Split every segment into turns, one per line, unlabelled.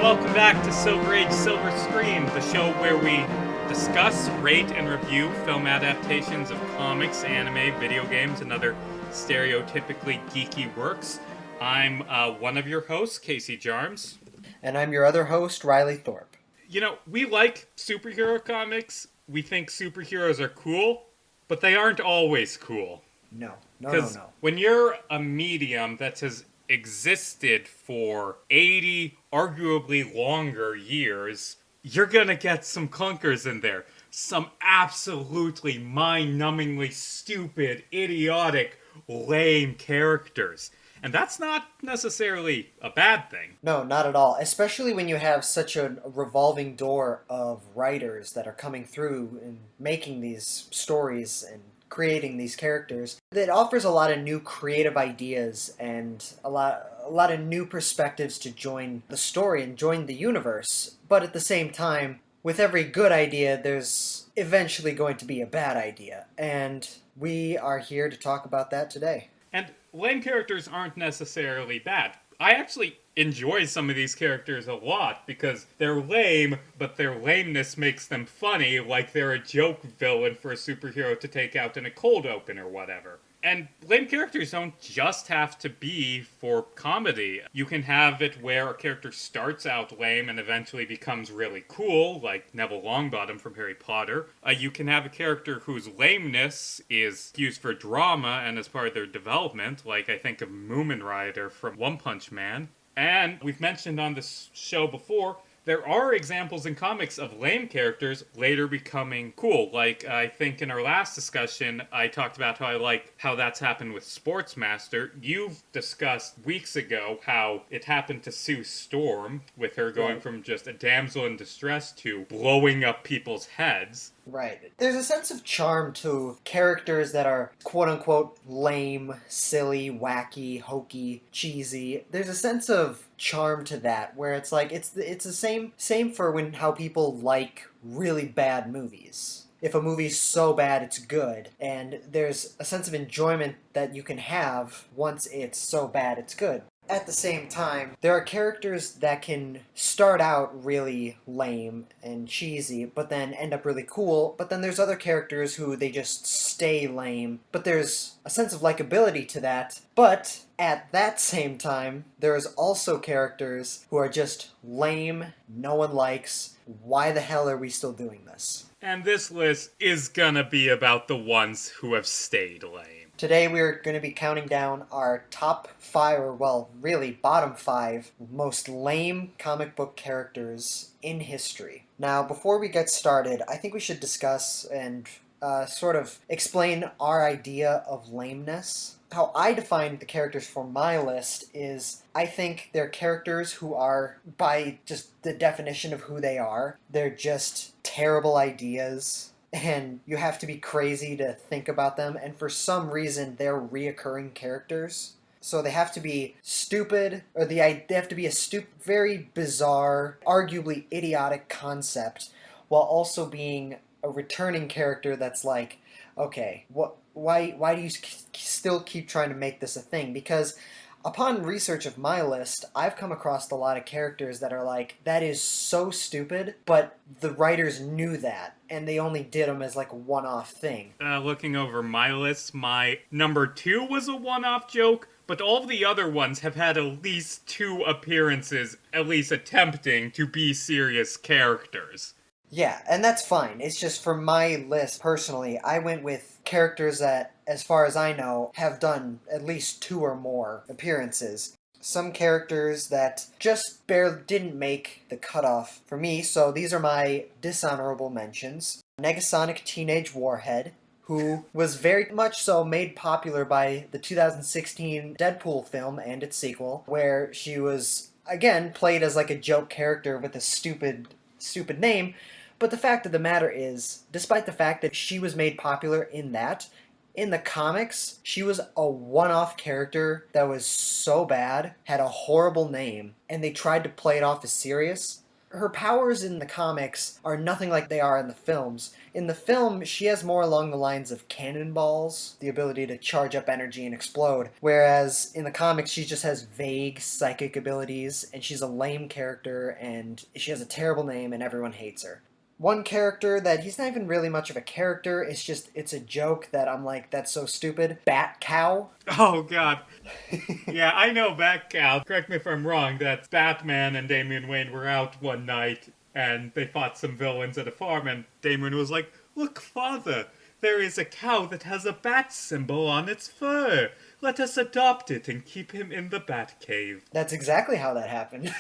welcome back to Silver Age Silver Screen, the show where we discuss, rate, and review film adaptations of comics, anime, video games, and other stereotypically geeky works. I'm one of your hosts, Casey Jarms.
And I'm your other host, Riley Thorpe.
You know, we like superhero comics. We think superheroes are cool, but they aren't always cool.
No.
Because when you're a medium that has existed for 80, arguably longer years, you're gonna get some clunkers in there. Some absolutely mind-numbingly stupid, idiotic, lame characters. And that's not necessarily a bad thing.
No, not at all. Especially when you have such a revolving door of writers that are coming through and making these stories and creating these characters. It offers a lot of new creative ideas and a lot of new perspectives to join the story and join the universe. But at the same time, with every good idea, there's eventually going to be a bad idea. And we are here to talk about that today.
And lame characters aren't necessarily bad. I actually enjoy some of these characters a lot because they're lame, but their lameness makes them funny, like they're a joke villain for a superhero to take out in a cold open or whatever. And lame characters don't just have to be for comedy. You can have it where a character starts out lame and eventually becomes really cool, like Neville Longbottom from Harry Potter. You can have a character whose lameness is used for drama and as part of their development, like I think of Moomin Rider from One Punch Man. And we've mentioned on this show before, there are examples in comics of lame characters later becoming cool. Like, I think in our last discussion, I talked about how I like how that's happened with Sportsmaster. You've discussed weeks ago how it happened to Sue Storm, with her going from just a damsel in distress to blowing up people's heads.
Right. There's a sense of charm to characters that are quote-unquote lame, silly, wacky, hokey, cheesy. There's a sense of charm to that where it's like it's the same for how people like really bad movies. If a movie's so bad it's good, and there's a sense of enjoyment that you can have once it's so bad it's good. At the same time, there are characters that can start out really lame and cheesy, but then end up really cool, but then there's other characters who they just stay lame, but there's a sense of likability to that, but at that same time, there's also characters who are just lame, no one likes, why the hell are we still doing this?
And this list is gonna be about the ones who have stayed lame.
Today we're going to be counting down our top 5, or well, really bottom 5 most lame comic book characters in history. Now, before we get started, I think we should discuss and sort of explain our idea of lameness. How I define the characters for my list is I think they're characters who are, by just the definition of who they are, they're just terrible ideas. And you have to be crazy to think about them, and for some reason they're reoccurring characters. So they have to be stupid, or they have to be a very bizarre, arguably idiotic concept, while also being a returning character that's like, okay, why do you still keep trying to make this a thing? Because upon research of my list, I've come across a lot of characters that are like, that is so stupid, but the writers knew that, and they only did them as like a one-off thing.
Looking over my list, my number 2 was a one-off joke, but all of the other ones have had at least 2 appearances, at least attempting to be serious characters.
Yeah, and that's fine. It's just for my list, personally, I went with characters that, as far as I know, have done at least 2 or more appearances. Some characters that just barely didn't make the cutoff for me, so these are my dishonorable mentions. Negasonic Teenage Warhead, who was very much so made popular by the 2016 Deadpool film and its sequel, where she was, again, played as like a joke character with a stupid name. But the fact of the matter is, despite the fact that she was made popular in that, in the comics, she was a one-off character that was so bad, had a horrible name, and they tried to play it off as serious. her powers in the comics are nothing like they are in the films. In the film, she has more along the lines of cannonballs, the ability to charge up energy and explode, whereas in the comics, she just has vague psychic abilities, and she's a lame character, and she has a terrible name, and everyone hates her. One character that he's not even really much of a character, it's a joke that I'm like, that's so stupid. Bat Cow.
Oh, God. Yeah, I know Bat Cow. Correct me if I'm wrong, that Batman and Damian Wayne were out one night and they fought some villains at a farm, and Damian was like, "Look, father, there is a cow that has a bat symbol on its fur. Let us adopt it and keep him in the bat cave."
That's exactly how that happened.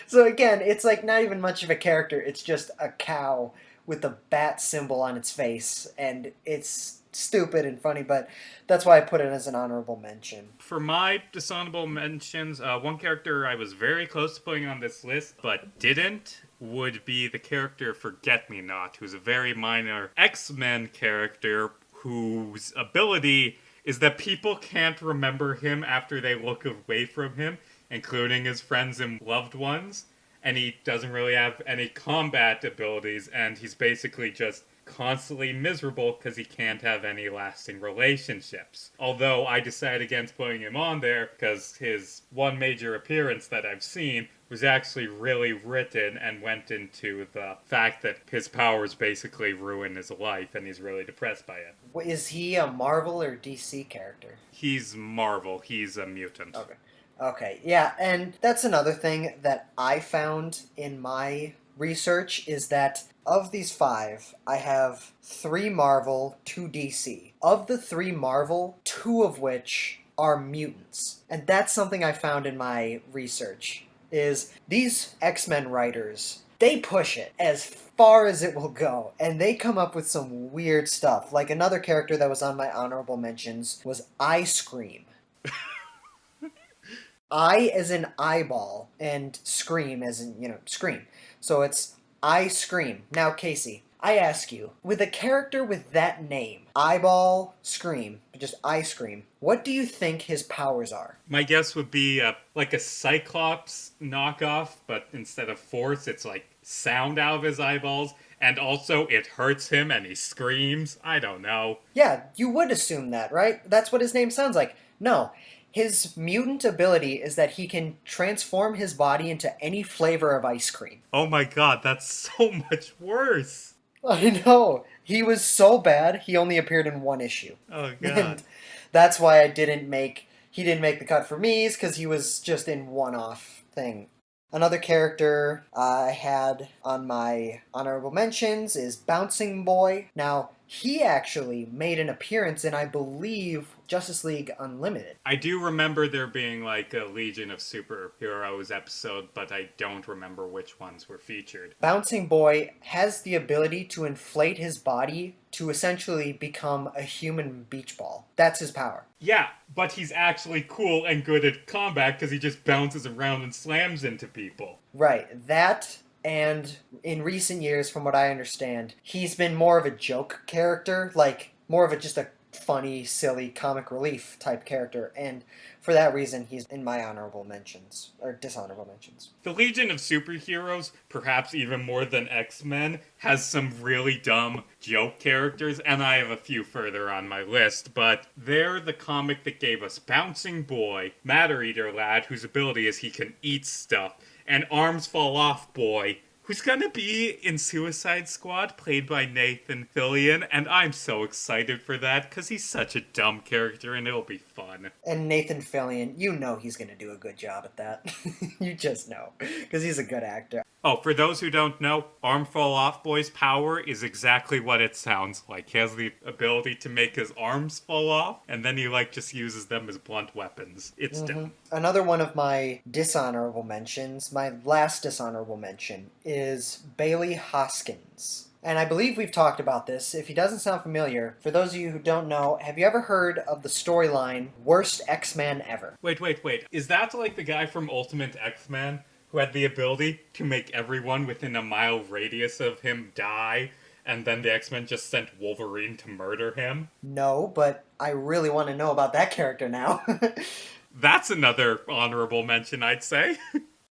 So again, it's like not even much of a character, it's just a cow with a bat symbol on its face, and it's stupid and funny, but that's why I put it as an honorable mention.
For my dishonorable mentions, one character I was very close to putting on this list, but didn't, would be the character Forget-Me-Not, who's a very minor X-Men character whose ability is that people can't remember him after they look away from him, including his friends and loved ones, and he doesn't really have any combat abilities, and he's basically just constantly miserable because he can't have any lasting relationships. Although I decided against putting him on there because his one major appearance that I've seen was actually really written and went into the fact that his powers basically ruin his life and he's really depressed by it.
Is he a Marvel or DC character?
He's Marvel. He's a mutant.
Okay. Okay, yeah, and that's another thing that I found in my research is that of these 5, I have 3 Marvel, 2 DC. Of the 3 Marvel, 2 of which are mutants. And that's something I found in my research, is these X-Men writers, they push it as far as it will go, and they come up with some weird stuff. Like another character that was on my honorable mentions was I Scream. I as in eyeball, and scream as in, scream. So it's I Scream. Now, Casey, I ask you, with a character with that name, eyeball, scream, just I Scream, what do you think his powers are?
My guess would be like a Cyclops knockoff, but instead of force, it's like sound out of his eyeballs, and also it hurts him and he screams. I don't know.
Yeah, you would assume that, right? That's what his name sounds like. No. His mutant ability is that he can transform his body into any flavor of ice cream.
Oh my god, that's so much worse.
I know. He was so bad, he only appeared in 1 issue.
Oh god.
And that's why he didn't make the cut for me, because he was just in one-off thing. Another character I had on my honorable mentions is Bouncing Boy. Now, he actually made an appearance in, I believe, Justice League Unlimited.
I do remember there being like a Legion of Superheroes episode, but I don't remember which ones were featured.
Bouncing Boy has the ability to inflate his body to essentially become a human beach ball. That's his power.
Yeah, but he's actually cool and good at combat because he just bounces around and slams into people.
Right, that, and in recent years, from what I understand, he's been more of a joke character, like more of just a funny, silly, comic relief type character, and for that reason, he's in my honorable mentions, or dishonorable mentions.
The Legion of Superheroes, perhaps even more than X-Men, has some really dumb joke characters, and I have a few further on my list, but they're the comic that gave us Bouncing Boy, Matter Eater Lad, whose ability is he can eat stuff, and Arms Fall Off Boy, who's gonna be in Suicide Squad, played by Nathan Fillion, and I'm so excited for that, because he's such a dumb character, and it'll be fun.
And Nathan Fillion, you know he's going to do a good job at that. You just know, because he's a good actor.
Oh, for those who don't know, Arm Fall Off Boy's power is exactly what it sounds like. He has the ability to make his arms fall off, and then he just uses them as blunt weapons. It's dumb.
Another one of my dishonorable mentions, my last dishonorable mention, is Bailey Hoskins. And I believe we've talked about this. If he doesn't sound familiar, for those of you who don't know, have you ever heard of the storyline Worst X-Man Ever?
Wait. Is that like the guy from Ultimate X-Men who had the ability to make everyone within a mile radius of him die, and then the X-Men just sent Wolverine to murder him?
No, but I really want to know about that character now.
That's another honorable mention, I'd say.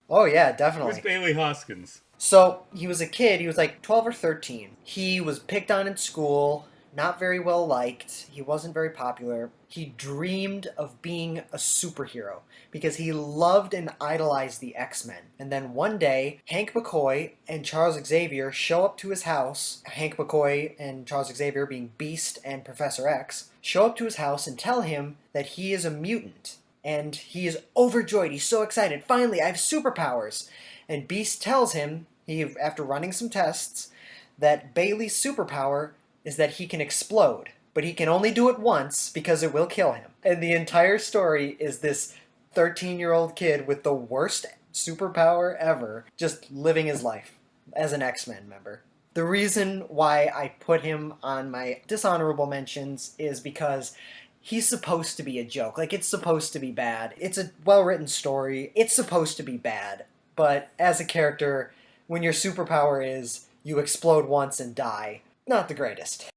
Oh yeah, definitely.
Who's Bailey Hoskins?
So he was a kid, he was like 12 or 13. He was picked on in school, not very well liked, he wasn't very popular. He dreamed of being a superhero because he loved and idolized the X-Men. And then one day, Hank McCoy and Charles Xavier show up to his house. Hank McCoy and Charles Xavier, being Beast and Professor X, show up to his house and tell him that he is a mutant. And he is overjoyed, he's so excited, finally I have superpowers. And Beast tells him, after running some tests, that Bailey's superpower is that he can explode, but he can only do it once because it will kill him. And the entire story is this 13-year-old kid with the worst superpower ever, just living his life as an X-Men member. The reason why I put him on my dishonorable mentions is because he's supposed to be a joke. Like, it's supposed to be bad. It's a well-written story. It's supposed to be bad. But as a character, when your superpower is you explode once and die, not the greatest.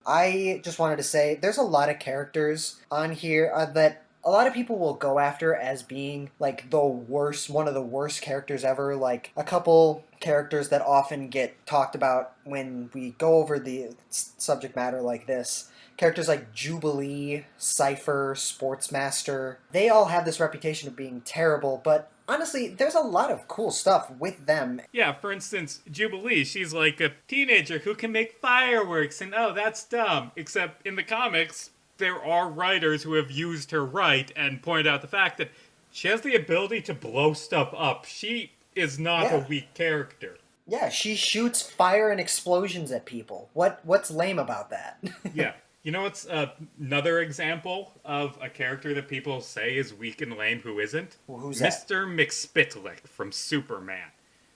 I just wanted to say there's a lot of characters on here that a lot of people will go after as being like the worst, one of the worst characters ever. Like a couple characters that often get talked about when we go over the subject matter like this. Characters like Jubilee, Cipher, Sportsmaster, they all have this reputation of being terrible, but honestly, there's a lot of cool stuff with them.
Yeah, for instance, Jubilee, she's like a teenager who can make fireworks, and oh, that's dumb. Except in the comics, there are writers who have used her right and pointed out the fact that she has the ability to blow stuff up. She is not a weak character.
Yeah, she shoots fire and explosions at people. What's lame about that?
Yeah. You know what's another example of a character that people say is weak and lame who isn't?
Well, who's that?
Mr. Mcspitlick from Superman.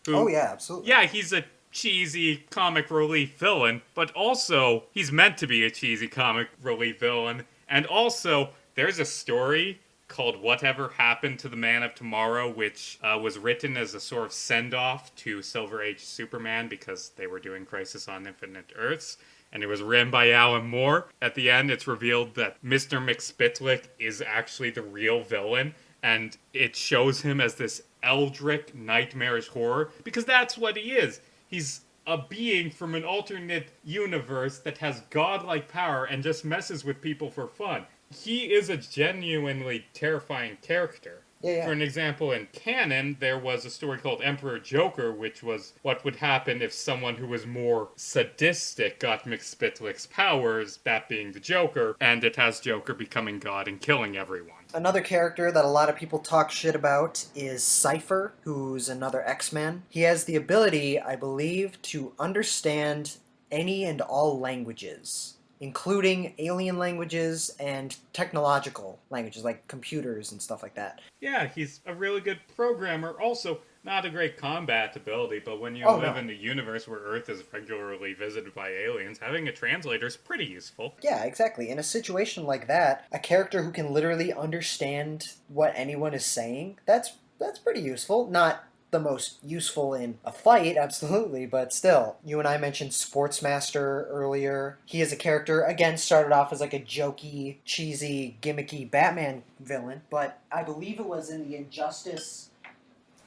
Who,
oh, yeah, absolutely.
Yeah, he's a cheesy comic relief villain, but also he's meant to be a cheesy comic relief villain. And also, there's a story called Whatever Happened to the Man of Tomorrow, which was written as a sort of send-off to Silver Age Superman because they were doing Crisis on Infinite Earths. And it was written by Alan Moore. At the end, it's revealed that Mr. Mcspitlick is actually the real villain, and it shows him as this eldritch, nightmarish horror, because that's what he is. He's a being from an alternate universe that has godlike power and just messes with people for fun. He is a genuinely terrifying character.
Yeah.
For an example, in canon, there was a story called Emperor Joker, which was what would happen if someone who was more sadistic got Mcspitlick's powers, that being the Joker, and it has Joker becoming God and killing everyone.
Another character that a lot of people talk shit about is Cipher, who's another X-Man. He has the ability, I believe, to understand any and all languages, including alien languages and technological languages like computers and stuff like that.
Yeah, he's a really good programmer. Also, not a great combat ability, but when you live in a universe where Earth is regularly visited by aliens, having a translator is pretty useful.
Yeah, exactly. In a situation like that, a character who can literally understand what anyone is saying, that's pretty useful. Not the most useful in a fight, absolutely, but still. You and I mentioned Sportsmaster earlier. He is a character, again, started off as like a jokey, cheesy, gimmicky Batman villain, but I believe it was in the Injustice...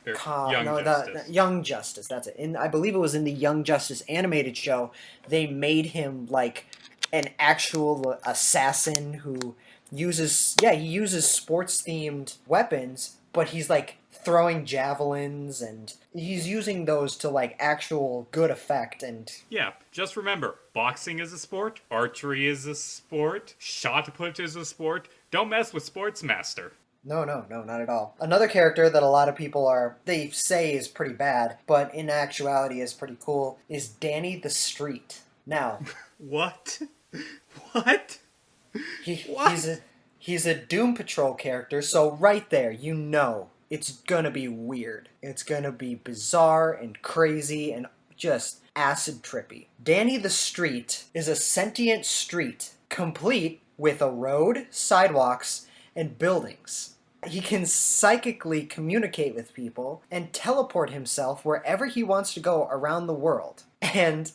Young Justice, that's it. I believe it was in the Young Justice animated show, they made him like an actual assassin who uses sports-themed weapons, but he's like throwing javelins, and he's using those to like actual good effect. And
yeah, just remember, boxing is a sport, archery is a sport, shot put is a sport. Don't mess with Sportsmaster.
No, not at all. Another character that a lot of people they say is pretty bad, but in actuality is pretty cool, is Danny the Street. Now,
what? What?
He's a Doom Patrol character, so right there, you know it's gonna be weird. It's gonna be bizarre and crazy and just acid trippy. Danny the Street is a sentient street, complete with a road, sidewalks, and buildings. He can psychically communicate with people and teleport himself wherever he wants to go around the world. And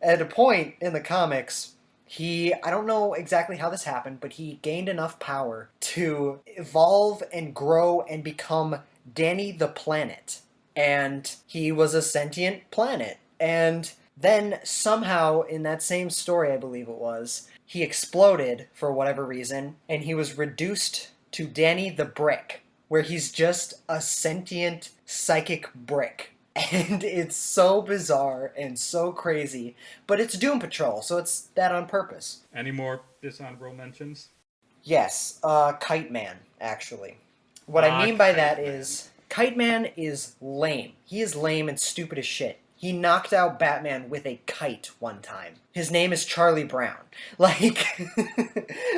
at a point in the comics, I don't know exactly how this happened, but he gained enough power to evolve and grow and become Danny the Planet. and he was a sentient planet. And then somehow in that same story, I believe it was, he exploded for whatever reason, and he was reduced to Danny the Brick, where he's just a sentient psychic brick. And it's so bizarre and so crazy, but it's Doom Patrol, so it's that on purpose.
Any more dishonorable mentions?
Yes, Kite Man, actually. What I mean by that is, Kite Man is lame. He is lame and stupid as shit. He knocked out Batman with a kite one time. His name is Charlie Brown. Like,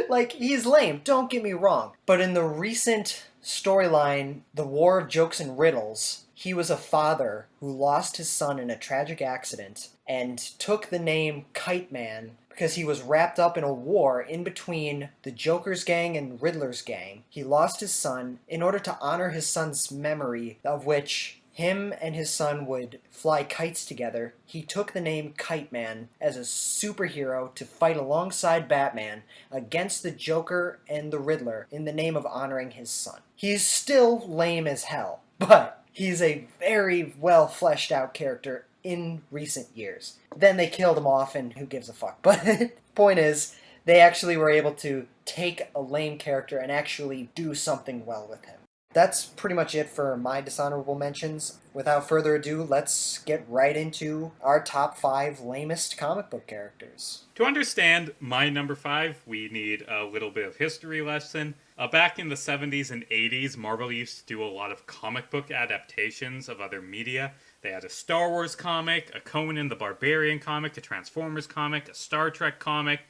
like, he's lame, don't get me wrong. But in the recent storyline, The War of Jokes and Riddles, he was a father who lost his son in a tragic accident and took the name Kite Man because he was wrapped up in a war in between the Joker's gang and Riddler's gang. He lost his son. In order to honor his son's memory, of which him and his son would fly kites together, he took the name Kite Man as a superhero to fight alongside Batman against the Joker and the Riddler in the name of honoring his son. He's still lame as hell, but he's a very well fleshed out character in recent years. Then they killed him off, and who gives a fuck? But point is, they actually were able to take a lame character and actually do something well with him. That's pretty much it for my dishonorable mentions. Without further ado, let's get right into our top 5 lamest comic book characters.
To understand my number 5, we need a little bit of history lesson. Back in the 70s and 80s, Marvel used to do a lot of comic book adaptations of other media. They had a Star Wars comic, a Conan the Barbarian comic, a Transformers comic, a Star Trek comic.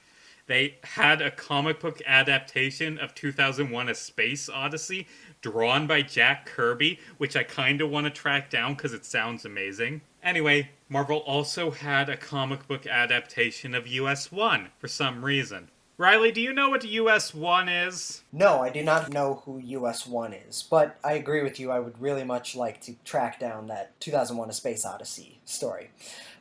They had a comic book adaptation of 2001: A Space Odyssey, drawn by Jack Kirby, which I kind of want to track down because it sounds amazing. Anyway, Marvel also had a comic book adaptation of US-1 for some reason. Riley, do you know what US-1 is?
No, I do not know who US-1 is, but I agree with you. I would really much like to track down that 2001: A Space Odyssey story.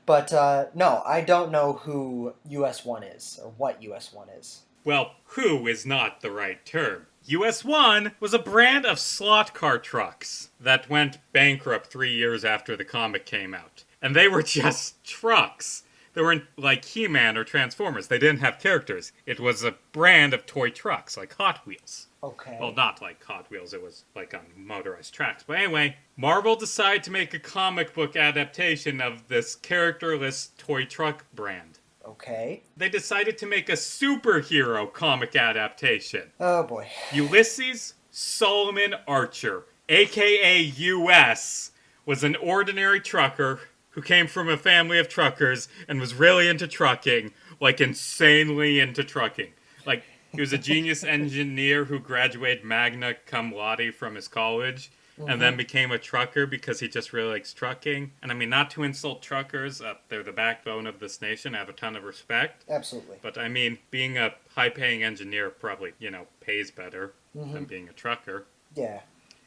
But no, I don't know who US-1 is, or what US-1 is.
Well, who is not the right term. US-1 was a brand of slot car trucks that went bankrupt 3 years after the comic came out. And they were just trucks. They weren't like He-Man or Transformers. They didn't have characters. It was a brand of toy trucks, like Hot Wheels.
Okay.
Well, not like Hot Wheels. It was like on motorized tracks. But anyway, Marvel decided to make a comic book adaptation of this characterless toy truck brand.
Okay.
They decided to make a superhero comic adaptation.
Oh boy.
Ulysses Solomon Archer, aka US, was an ordinary trucker who came from a family of truckers and was really into trucking, like insanely into trucking. Like, he was a genius engineer who graduated magna cum laude from his college, and then became a trucker because he just really likes trucking. And I mean, not to insult truckers, they're the backbone of this nation, I have a ton of respect.
Absolutely.
But I mean, being a high-paying engineer probably, pays better than being a trucker.
Yeah.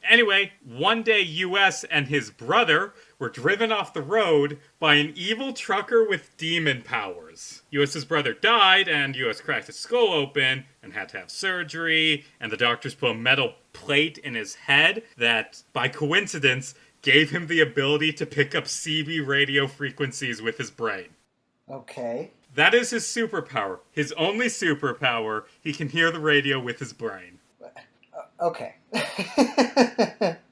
Anyway, one day US and his brother were driven off the road by an evil trucker with demon powers. US's brother died, and US cracked his skull open and had to have surgery, and the doctors put a metal plate in his head that, by coincidence, gave him the ability to pick up CB radio frequencies with his brain.
Okay.
That is his superpower. His only superpower. He can hear the radio with his brain.
Okay.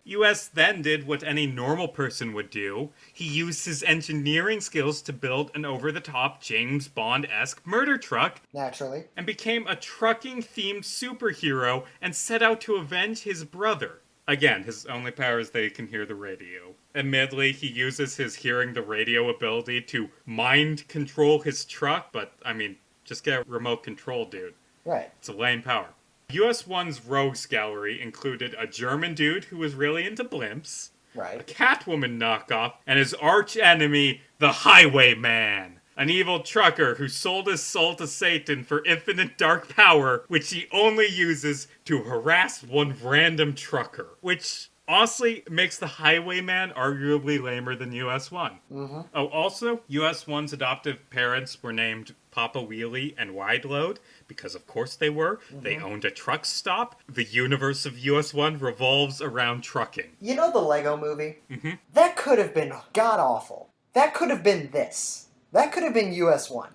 US then did what any normal person would do. He used his engineering skills to build an over-the-top James Bond-esque murder truck.
Naturally.
And became a trucking-themed superhero and set out to avenge his brother. Again, his only power is that he can hear the radio. Admittedly, he uses his hearing the radio ability to mind control his truck, but, I mean, just get a remote control, dude.
Right.
It's a lame power. US-1's rogues gallery included a German dude who was really into blimps,
Right.
a Catwoman knockoff, and his arch enemy, the Highwayman, an evil trucker who sold his soul to Satan for infinite dark power, which he only uses to harass one random trucker. Which, honestly makes the Highwayman arguably lamer than US1.
Mm-hmm.
Oh, also, US1's adoptive parents were named Papa Wheelie and Wide Load, because of course they were. They
Mm-hmm.
owned a truck stop. The universe of US1 revolves around trucking.
You know the Lego movie?
Hmm.
That could have been god awful. That could have been this. That could have been US1.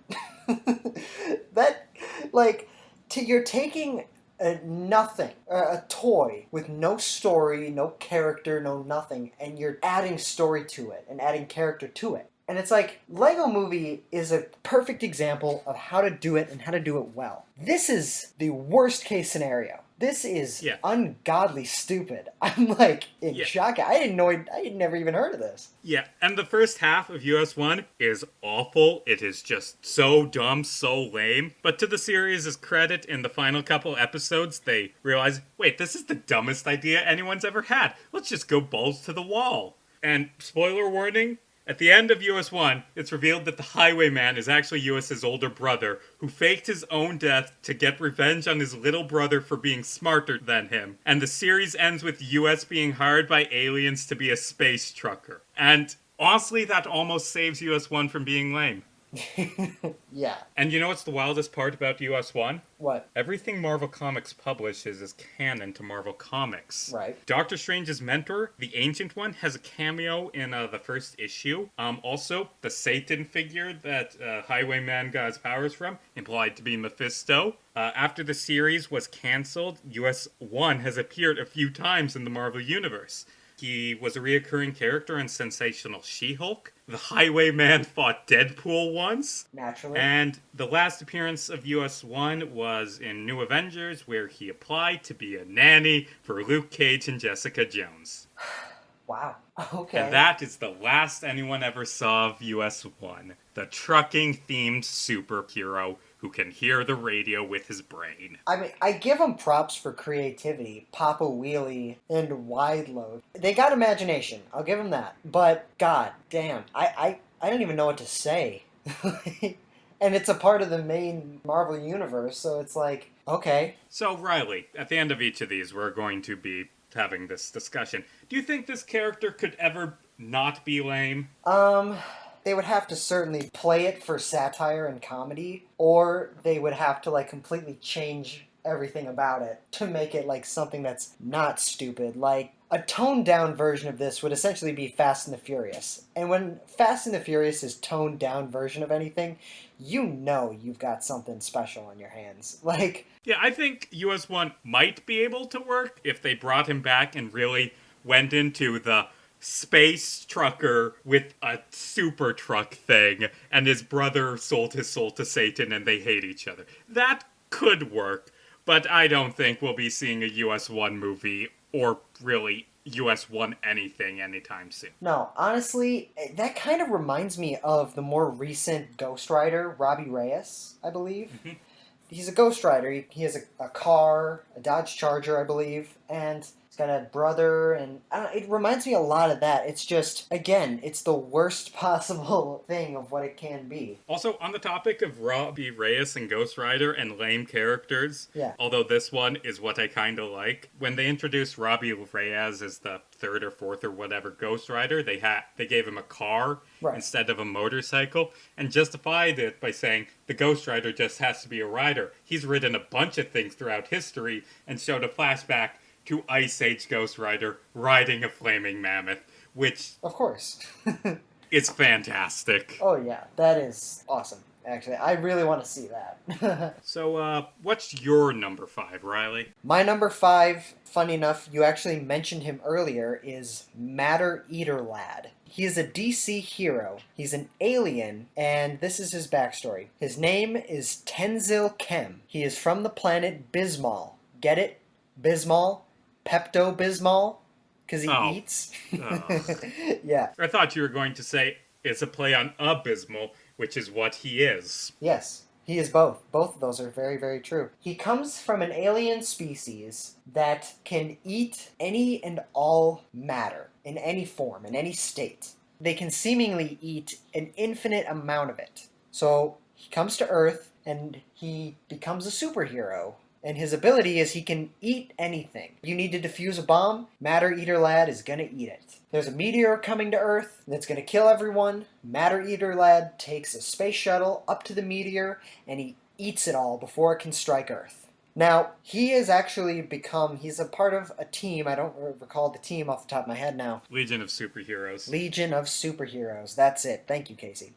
That, like, you're taking nothing, a toy with no story, no character, no nothing, and you're adding story to it and adding character to it. And it's like, Lego Movie is a perfect example of how to do it and how to do it well. This is the worst case scenario. This is
Yeah.
ungodly stupid. I'm like in
Yeah.
shock. I didn't know. I had never even heard of this.
Yeah, and the first half of US1 is awful. It is just so dumb, so lame. But to the series' credit, in the final couple episodes, they realize, wait, this is the dumbest idea anyone's ever had. Let's just go balls to the wall. And spoiler warning, at the end of US1, it's revealed that the Highwayman is actually US's older brother, who faked his own death to get revenge on his little brother for being smarter than him. And the series ends with US being hired by aliens to be a space trucker. And honestly, that almost saves US1 from being lame.
Yeah.
And you know what's the wildest part about US1?
What?
Everything Marvel Comics publishes is canon to Marvel Comics.
Right.
Doctor Strange's mentor, the Ancient One, has a cameo in the first issue. Also, the Satan figure that Highwayman got his powers from, implied to be Mephisto. After the series was cancelled, US1 has appeared a few times in the Marvel Universe. He was a reoccurring character in Sensational She-Hulk. The Highwayman fought Deadpool once.
Naturally.
And the last appearance of US1 was in New Avengers, where he applied to be a nanny for Luke Cage and Jessica Jones.
Wow. Okay.
And that is the last anyone ever saw of US1, the trucking-themed superhero who can hear the radio with his brain.
I mean, I give them props for creativity. Papa Wheelie and Wide Load. They got imagination. I'll give them that. But, god damn, I don't even know what to say. And it's a part of the main Marvel universe, so it's like, okay.
So, Riley, at the end of each of these, we're going to be having this discussion. Do you think this character could ever not be lame?
They would have to certainly play it for satire and comedy, or they would have to, like, completely change everything about it to make it, like, something that's not stupid. Like, a toned-down version of this would essentially be Fast and the Furious. And when Fast and the Furious is toned-down version of anything, you know you've got something special on your hands. Like...
Yeah, I think US1 might be able to work if they brought him back and really went into the space trucker with a super truck thing, and his brother sold his soul to Satan and they hate each other. That could work, but I don't think we'll be seeing a US1 movie, or really US1 anything anytime soon.
No, honestly, that kind of reminds me of the more recent Ghost Rider, Robbie Reyes, I believe.
Mhm.
He's a Ghost Rider. He has a car, a Dodge Charger, I believe, and he's got a brother, and I don't know, it reminds me a lot of that. It's just, again, it's the worst possible thing of what it can be.
Also, on the topic of Robbie Reyes and Ghost Rider and lame characters,
Yeah.
although this one is what I kind of like, when they introduced Robbie Reyes as the third or fourth or whatever Ghost Rider, they gave him a car
Right.
instead of a motorcycle, and justified it by saying the Ghost Rider just has to be a rider. He's ridden a bunch of things throughout history, and showed a flashback to Ice Age Ghost Rider riding a flaming mammoth, which
Of course.
is fantastic.
Oh, yeah, that is awesome, actually. I really want to see that.
So, what's your number 5, Riley?
My number 5, funny enough, you actually mentioned him earlier, is Matter Eater Lad. He is a DC hero. He's an alien, and this is his backstory. His name is Tenzil Kem. He is from the planet Bismol. Get it? Bismol? Pepto-Bismol? Because he
Oh.
eats?
Oh.
Yeah.
I thought you were going to say it's a play on abysmal, which is what he is.
Yes, he is both. Both of those are very, very true. He comes from an alien species that can eat any and all matter in any form, in any state. They can seemingly eat an infinite amount of it. So he comes to Earth and he becomes a superhero And his ability is he can eat anything. You need to defuse a bomb, Matter Eater Lad is gonna eat it. There's a meteor coming to Earth that's gonna kill everyone. Matter Eater Lad takes a space shuttle up to the meteor and he eats it all before it can strike Earth. Now, he has actually he's a part of a team, I don't recall the team off the top of my head now.
Legion of Superheroes.
Legion of Superheroes, that's it. Thank you, Casey.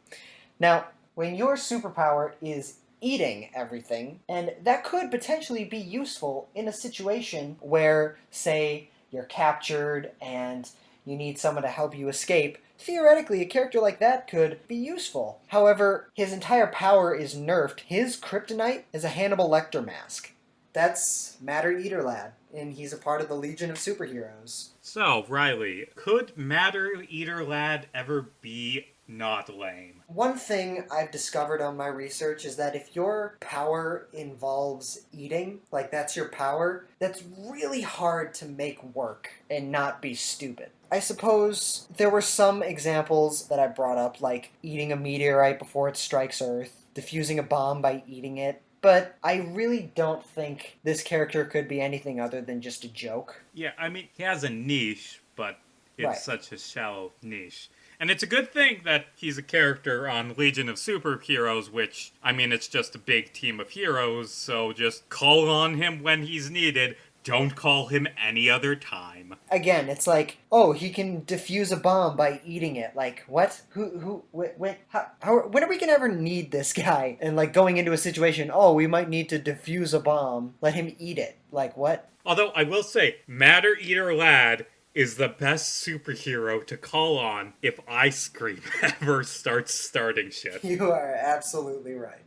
Now, when your superpower is eating everything, and that could potentially be useful in a situation where, say, you're captured and you need someone to help you escape, theoretically, a character like that could be useful. However, his entire power is nerfed. His kryptonite is a Hannibal Lecter mask. That's Matter Eater Lad, and he's a part of the Legion of Superheroes.
So, Riley, could Matter Eater Lad ever be not lame?
One thing I've discovered on my research is that if your power involves eating, like that's your power, that's really hard to make work and not be stupid. I suppose there were some examples that I brought up, like eating a meteorite before it strikes Earth, defusing a bomb by eating it, but I really don't think this character could be anything other than just a joke.
Yeah, I mean, he has a niche, but it's
Right.
such a shallow niche. And it's a good thing that he's a character on Legion of Superheroes, which, I mean, it's just a big team of heroes, so just call on him when he's needed. Don't call him any other time.
Again, it's like, oh, he can defuse a bomb by eating it. Like, what? When are we gonna ever need this guy? And like going into a situation, oh, we might need to defuse a bomb. Let him eat it. Like, what?
Although, I will say, Matter Eater Lad is the best superhero to call on if Ice Cream ever starts starting shit.
You are absolutely right.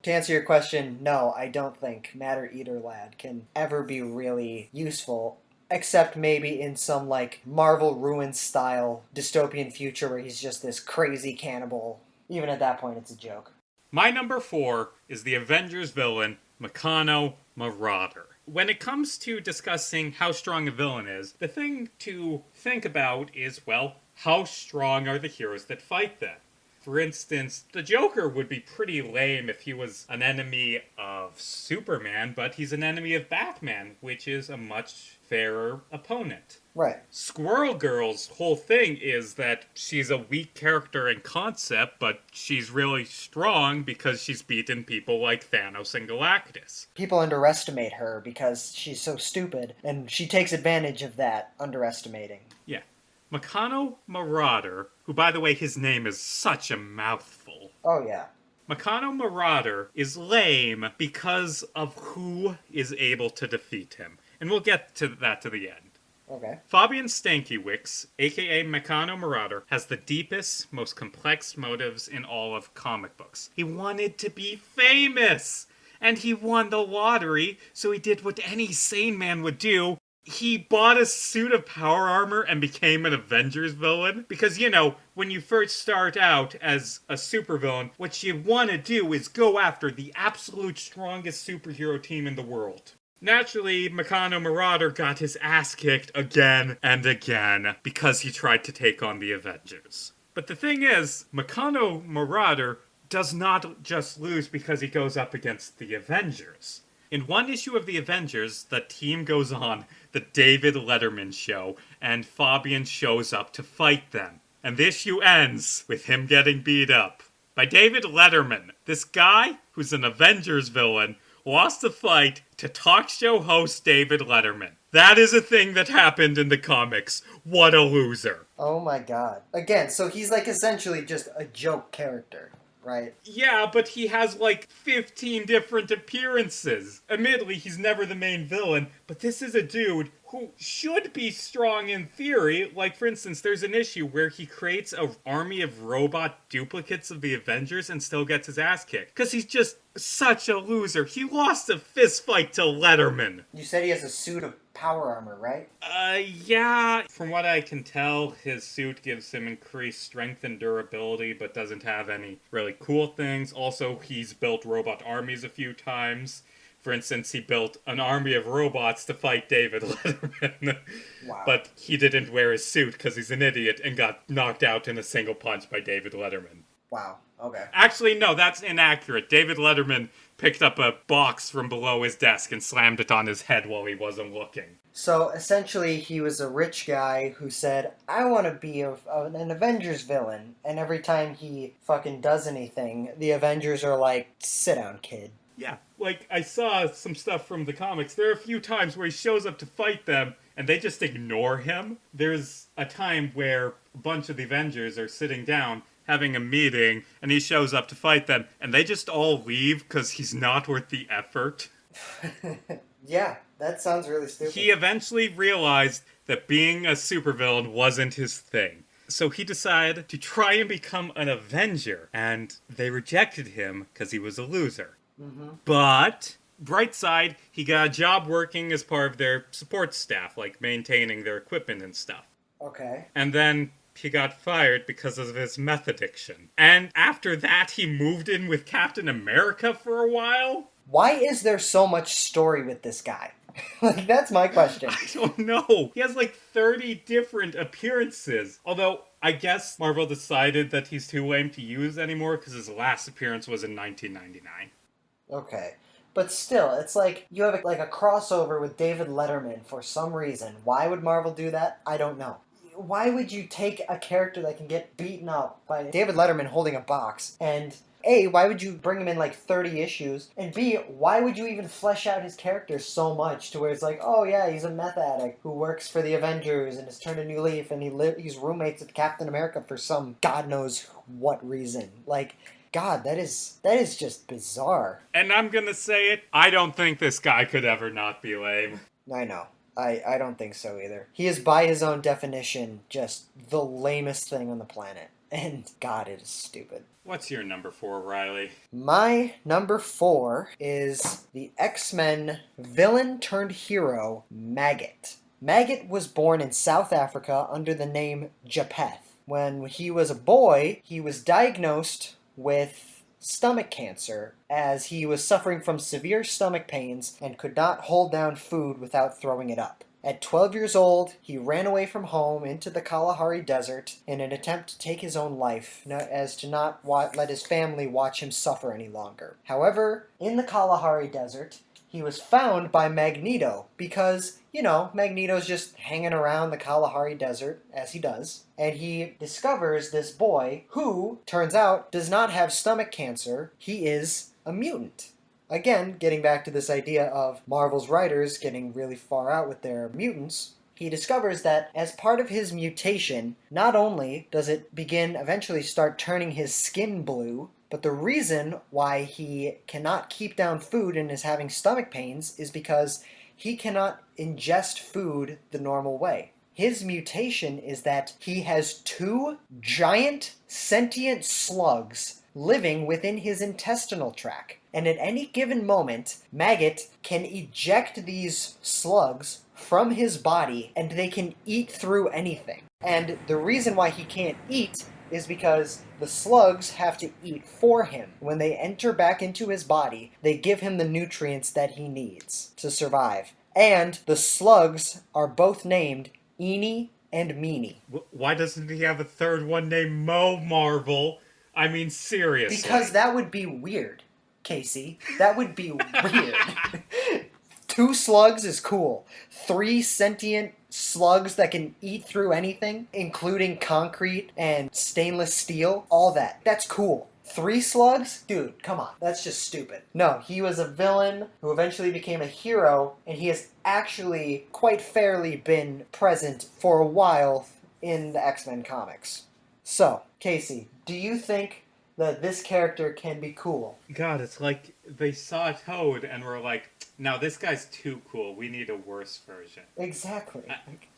To answer your question, no, I don't think Matter Eater Lad can ever be really useful, except maybe in some like Marvel Ruin style dystopian future where he's just this crazy cannibal. Even at that point, it's a joke.
My number 4 is the Avengers villain, Meccano Marauder. When it comes to discussing how strong a villain is, the thing to think about is, well, how strong are the heroes that fight them? For instance, the Joker would be pretty lame if he was an enemy of Superman, but he's an enemy of Batman, which is a much fairer opponent.
Right.
Squirrel Girl's whole thing is that she's a weak character in concept, but she's really strong because she's beaten people like Thanos and Galactus.
People underestimate her because she's so stupid, and she takes advantage of that underestimating.
Yeah. Meccano Marauder, who, by the way, his name is such a mouthful.
Oh, yeah.
Meccano Marauder is lame because of who is able to defeat him. And we'll get to that to the end.
Okay.
Fabian Stankiewicz, aka Meccano Marauder, has the deepest, most complex motives in all of comic books. He wanted to be famous! And he won the lottery, so he did what any sane man would do. He bought a suit of power armor and became an Avengers villain. Because, you know, when you first start out as a supervillain, what you want to do is go after the absolute strongest superhero team in the world. Naturally, Meccano Marauder got his ass kicked again and again because he tried to take on the Avengers. But the thing is, Meccano Marauder does not just lose because he goes up against the Avengers. In one issue of the Avengers, the team goes on the David Letterman show, and Fabian shows up to fight them. And the issue ends with him getting beat up by David Letterman. This guy, who's an Avengers villain, lost the fight to talk show host David Letterman. That is a thing that happened in the comics. What a loser.
Oh my god. Again, so he's like essentially just a joke character, right?
Yeah, but he has like 15 different appearances. Admittedly, he's never the main villain, but this is a dude who should be strong in theory. Like, for instance, there's an issue where he creates an army of robot duplicates of the Avengers and still gets his ass kicked. Because he's just such a loser. He lost a fist fight to Letterman.
You said he has a suit of power armor, right?
Yeah. From what I can tell, his suit gives him increased strength and durability, but doesn't have any really cool things. Also, he's built robot armies a few times. For instance, he built an army of robots to fight David Letterman.
Wow.
But he didn't wear his suit because he's an idiot and got knocked out in a single punch by David Letterman.
Wow. Okay.
Actually, no, that's inaccurate. David Letterman picked up a box from below his desk and slammed it on his head while he wasn't looking.
So essentially, he was a rich guy who said, I want to be an Avengers villain. And every time he fucking does anything, the Avengers are like, sit down, kid.
Yeah, like, I saw some stuff from the comics. There are a few times where he shows up to fight them, and they just ignore him. There's a time where a bunch of the Avengers are sitting down, having a meeting, and he shows up to fight them, and they just all leave because he's not worth the effort.
Yeah, that sounds really stupid.
He eventually realized that being a supervillain wasn't his thing. So he decided to try and become an Avenger, and they rejected him because he was a loser.
Mm-hmm.
But, bright side, he got a job working as part of their support staff, like maintaining their equipment and stuff.
Okay.
And then he got fired because of his meth addiction. And after that, he moved in with Captain America for a while?
Why is there so much story with this guy? Like, that's my question.
I don't know. He has like 30 different appearances. Although, I guess Marvel decided that he's too lame to use anymore because his last appearance was in 1999.
Okay. But still, it's like you have like a crossover with David Letterman for some reason. Why would Marvel do that? I don't know. Why would you take a character that can get beaten up by David Letterman holding a box and A, why would you bring him in like 30 issues? And B, why would you even flesh out his character so much to where it's like, oh yeah, he's a meth addict who works for the Avengers and has turned a new leaf and he's roommates with Captain America for some God knows what reason. Like, God, that is just bizarre.
And I'm gonna say it, I don't think this guy could ever not be lame.
I know. I don't think so either. He is, by his own definition, just the lamest thing on the planet. And God, it is stupid.
What's your number 4, Riley?
My number 4 is the X-Men villain turned hero, Maggot. Maggot was born in South Africa under the name Japheth. When he was a boy, he was diagnosed with stomach cancer as he was suffering from severe stomach pains and could not hold down food without throwing it up. At 12 years old, he ran away from home into the Kalahari Desert in an attempt to take his own life, as to not let his family watch him suffer any longer. However, in the Kalahari Desert, he was found by Magneto because, Magneto's just hanging around the Kalahari Desert, as he does, and he discovers this boy who, turns out, does not have stomach cancer. He is a mutant. Again, getting back to this idea of Marvel's writers getting really far out with their mutants, he discovers that as part of his mutation, not only does it eventually start turning his skin blue, but the reason why he cannot keep down food and is having stomach pains is because he cannot ingest food the normal way. His mutation is that he has 2 giant sentient slugs living within his intestinal tract. And at any given moment, Maggot can eject these slugs from his body and they can eat through anything. And the reason why he can't eat is because the slugs have to eat for him. When they enter back into his body, they give him the nutrients that he needs to survive. And the slugs are both named Eenie and Meanie.
Why doesn't he have a third one named Mo Marvel? I mean, seriously.
Because that would be weird, Casey. That would be weird. 2 slugs is cool. 3 sentient slugs that can eat through anything, including concrete and stainless steel, all that. That's cool. 3 slugs? Dude, come on. That's just stupid. No, he was a villain who eventually became a hero, and he has actually quite fairly been present for a while in the X-Men comics. So, Casey, do you think that this character can be cool?
God, it's like they saw Toad and were like, now this guy's too cool. We need a worse version.
Exactly.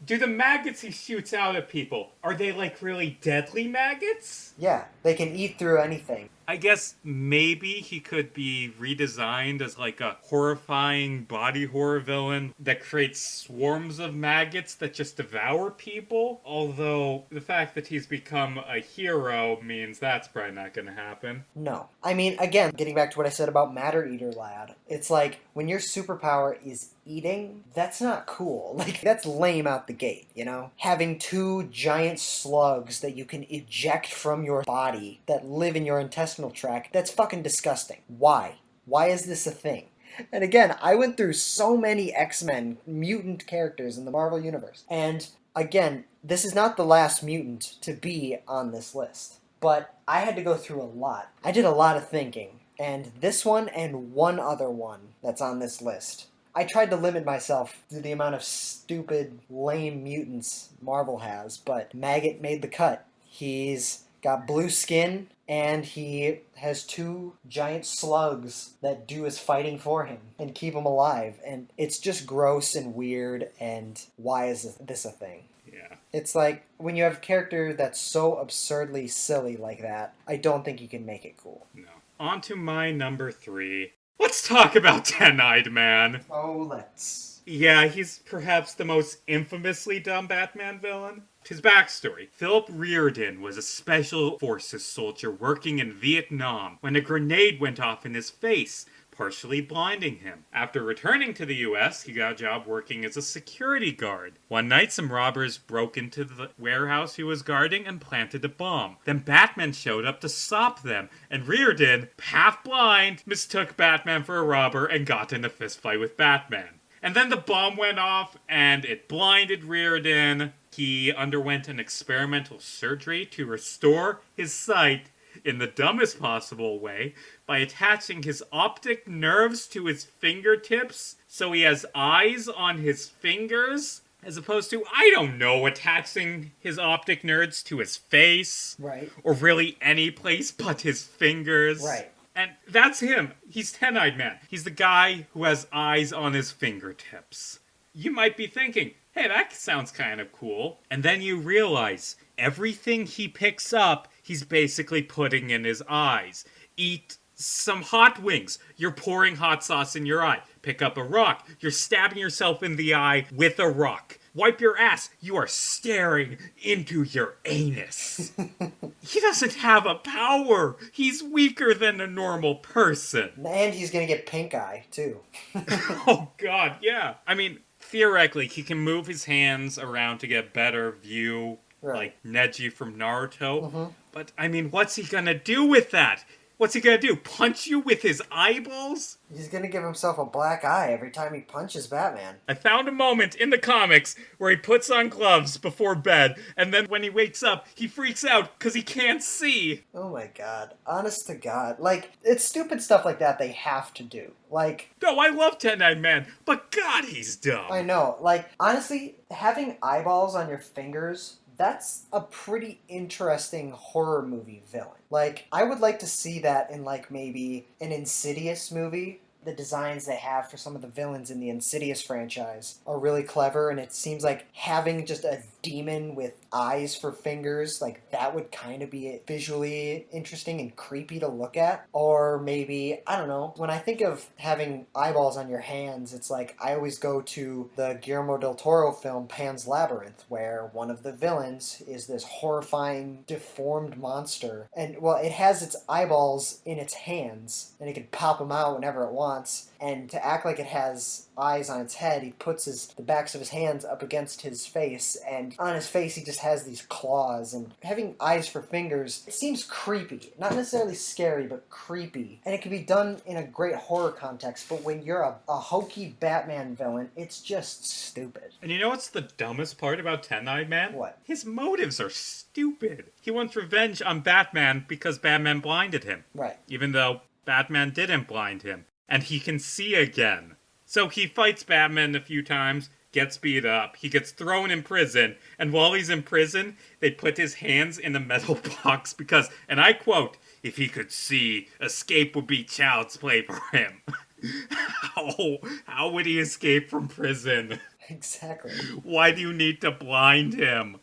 Do the maggots he shoots out at people, are they like really deadly maggots?
Yeah, they can eat through anything.
I guess maybe he could be redesigned as like a horrifying body horror villain that creates swarms of maggots that just devour people. Although the fact that he's become a hero means that's probably not going to happen.
No. I mean, again, getting back to what I said about Matter Eater Lad, it's like when your superpower is eating, that's not cool. Like, that's lame out the gate, Having 2 giant slugs that you can eject from your body that live in your intestinal tract, that's fucking disgusting. Why? Why is this a thing? And again, I went through so many X-Men mutant characters in the Marvel Universe. And again, this is not the last mutant to be on this list. But I had to go through a lot. I did a lot of thinking. And this one and one other one that's on this list. I tried to limit myself to the amount of stupid, lame mutants Marvel has, but Maggot made the cut. He's got blue skin, and he has two giant slugs that do his fighting for him and keep him alive. And it's just gross and weird, and why is this a thing?
Yeah.
It's like, when you have a character that's so absurdly silly like that, I don't think you can make it cool.
No. On to my number 3. Let's talk about Ten-Eyed Man.
Oh, let's.
Yeah, he's perhaps the most infamously dumb Batman villain. His backstory. Philip Reardon was a special forces soldier working in Vietnam when a grenade went off in his face, partially blinding him. After returning to the US, he got a job working as a security guard. One night, some robbers broke into the warehouse he was guarding and planted a bomb. Then Batman showed up to stop them, and Reardon, half blind, mistook Batman for a robber and got in a fistfight with Batman. And then the bomb went off, and it blinded Reardon. He underwent an experimental surgery to restore his sight in the dumbest possible way by attaching his optic nerves to his fingertips so he has eyes on his fingers, as opposed to, I don't know, attaching his optic nerves to his face.
Right.
Or really any place but his fingers.
Right.
And that's him. He's Ten-Eyed Man. He's the guy who has eyes on his fingertips. You might be thinking, hey, that sounds kind of cool. And then you realize everything he picks up, he's basically putting in his eyes. Eat some hot wings. You're pouring hot sauce in your eye. Pick up a rock. You're stabbing yourself in the eye with a rock. Wipe your ass. You are staring into your anus. He doesn't have a power. He's weaker than a normal person.
And he's gonna get pink eye, too.
Oh, God, yeah. I mean, theoretically, he can move his hands around to get a better view,
Right.
like Neji from Naruto.
Mm-hmm.
But, I mean, what's he gonna do with that? What's he gonna do? Punch you with his eyeballs?
He's gonna give himself a black eye every time he punches Batman.
I found a moment in the comics where he puts on gloves before bed, and then when he wakes up, he freaks out because he can't see.
Oh my god. Honest to God. Like, it's stupid stuff like that they have to do. Like,
No, I love Ten-Eyed Man, but God, he's dumb.
I know. Like, honestly, having eyeballs on your fingers, that's a pretty interesting horror movie villain. Like, I would like to see that in, like, maybe an Insidious movie. The designs they have for some of the villains in the Insidious franchise are really clever, and it seems like having just a demon with eyes for fingers, like, that would kind of be visually interesting and creepy to look at. Or maybe, I don't know, when I think of having eyeballs on your hands, it's like I always go to the Guillermo del Toro film Pan's Labyrinth, where one of the villains is this horrifying, deformed monster. And, well, it has its eyeballs in its hands, and it can pop them out whenever it wants. And to act like it has eyes on its head, he puts the backs of his hands up against his face, and on his face he just has these claws. And having eyes for fingers, it seems creepy. Not necessarily scary, but creepy. And it can be done in a great horror context, but when you're a hokey Batman villain, it's just stupid.
And you know what's the dumbest part about Ten-Eyed Man?
What?
His motives are stupid. He wants revenge on Batman because Batman blinded him.
Right.
Even though Batman didn't blind him. And he can see again. So he fights Batman a few times, gets beat up, he gets thrown in prison, and while he's in prison, they put his hands in a metal box because, and I quote, if he could see, escape would be child's play for him. How would he escape from prison?
Exactly.
Why do you need to blind him?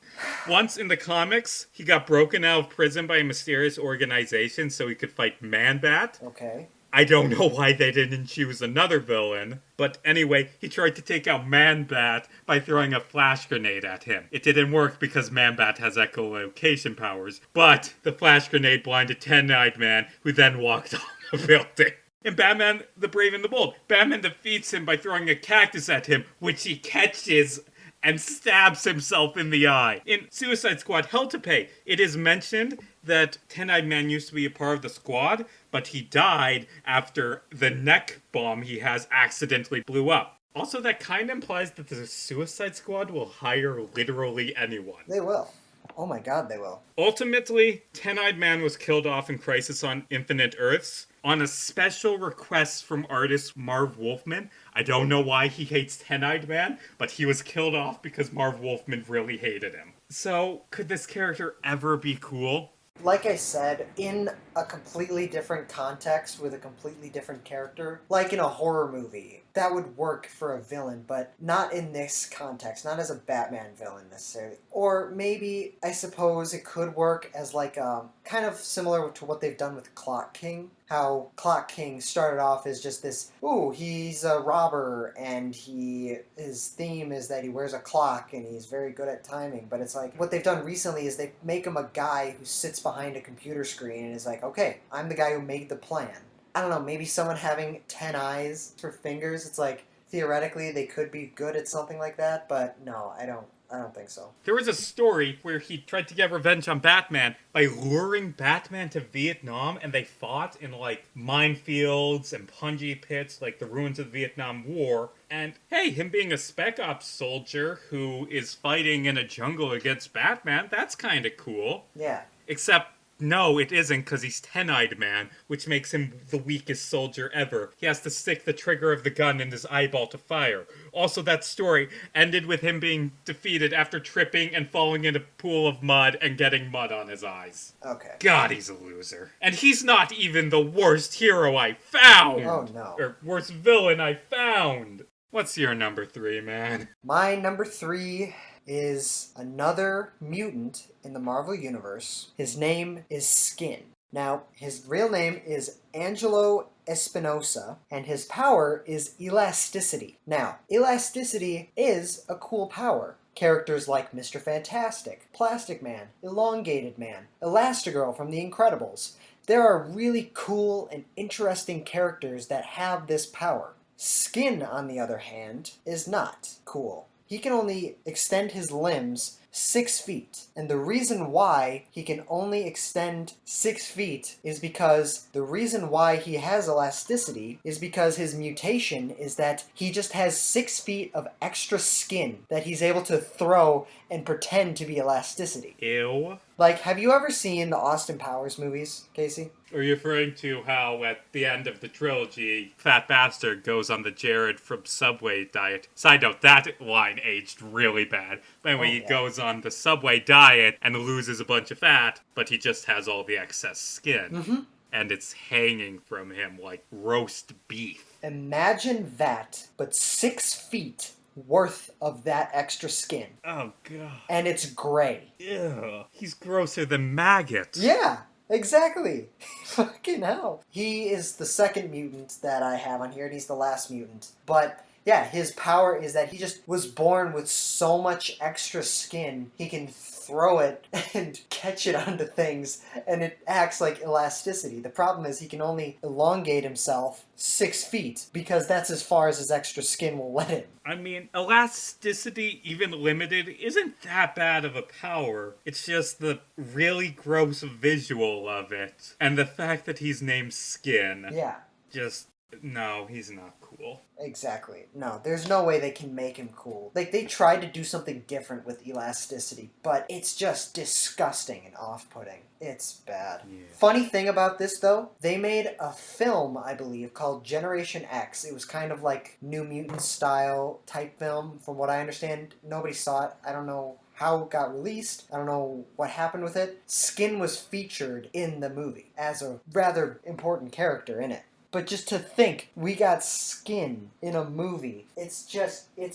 Once in the comics, he got broken out of prison by a mysterious organization so he could fight Man-Bat.
Okay.
I don't know why they didn't choose another villain, but anyway, he tried to take out Man-Bat by throwing a flash grenade at him. It didn't work because Man-Bat has echolocation powers, but the flash grenade blinded Ten-Eyed Man, who then walked off the building. In Batman the Brave and the Bold, Batman defeats him by throwing a cactus at him, which he catches and stabs himself in the eye. In Suicide Squad Hell to Pay, it is mentioned that Ten-Eyed Man used to be a part of the squad, but he died after the neck bomb he has accidentally blew up. Also, that kind of implies that the Suicide Squad will hire literally anyone.
They will. Oh my god, they will.
Ultimately, Ten-Eyed Man was killed off in Crisis on Infinite Earths on a special request from artist Marv Wolfman. I don't know why he hates Ten-Eyed Man, but he was killed off because Marv Wolfman really hated him. So, could this character ever be cool?
Like I said, in a completely different context with a completely different character, like in a horror movie, that would work for a villain, but not in this context, not as a Batman villain necessarily. Or maybe, I suppose it could work as like kind of similar to what they've done with Clock King. How Clock King started off as just this, ooh, he's a robber, and his theme is that he wears a clock, and he's very good at timing. But it's like, what they've done recently is they make him a guy who sits behind a computer screen and is like, okay, I'm the guy who made the plan. I don't know, maybe someone having 10 eyes for fingers, it's like, theoretically they could be good at something like that, but no, I don't think so.
There was a story where he tried to get revenge on Batman by luring Batman to Vietnam, and they fought in, like, minefields and punji pits, like the ruins of the Vietnam War. And, hey, him being a Spec Ops soldier who is fighting in a jungle against Batman, that's kind of cool.
Yeah.
Except, no, it isn't, because he's Ten-Eyed Man, which makes him the weakest soldier ever. He has to stick the trigger of the gun in his eyeball to fire. Also, that story ended with him being defeated after tripping and falling in a pool of mud and getting mud on his eyes.
Okay.
God, he's a loser. And he's not even the worst hero I found!
Oh, no.
Or worst villain I found! What's your number 3, man?
My number 3 is another mutant in the Marvel Universe. His name is Skin. Now, his real name is Angelo Espinosa, and his power is elasticity. Now, elasticity is a cool power. Characters like Mr. Fantastic, Plastic Man, Elongated Man, Elastigirl from The Incredibles. There are really cool and interesting characters that have this power. Skin, on the other hand, is not cool. He can only extend his limbs 6 feet. And the reason why he can only extend 6 feet is because the reason why he has elasticity is because his mutation is that he just has 6 feet of extra skin that he's able to throw and pretend to be elasticity.
Ew.
Like, have you ever seen the Austin Powers movies, Casey?
Are you referring to how at the end of the trilogy, Fat Bastard goes on the Jared from Subway diet? Side note, that line aged really bad. But anyway, he goes on the Subway diet and loses a bunch of fat, but he just has all the excess skin.
Mm-hmm.
And it's hanging from him like roast beef.
Imagine that, but 6 feet worth of that extra skin.
Oh, God.
And it's gray.
Ew. He's grosser than maggots.
Yeah, exactly. Fucking hell. He is the second mutant that I have on here, and he's the last mutant. But yeah, his power is that he just was born with so much extra skin, he can throw it and catch it onto things, and it acts like elasticity. The problem is he can only elongate himself 6 feet, because that's as far as his extra skin will let him.
I mean, elasticity, even limited, isn't that bad of a power. It's just the really gross visual of it. And the fact that he's named Skin.
Yeah.
Just, no, he's not cool.
Exactly. No, there's no way they can make him cool. Like, they tried to do something different with elasticity, but it's just disgusting and off-putting. It's bad.
Yeah.
Funny thing about this, though, they made a film, I believe, called Generation X. It was kind of like New Mutant style type film, from what I understand. Nobody saw it. I don't know how it got released. I don't know what happened with it. Skin was featured in the movie as a rather important character in it. But just to think, we got Skin in a movie. It's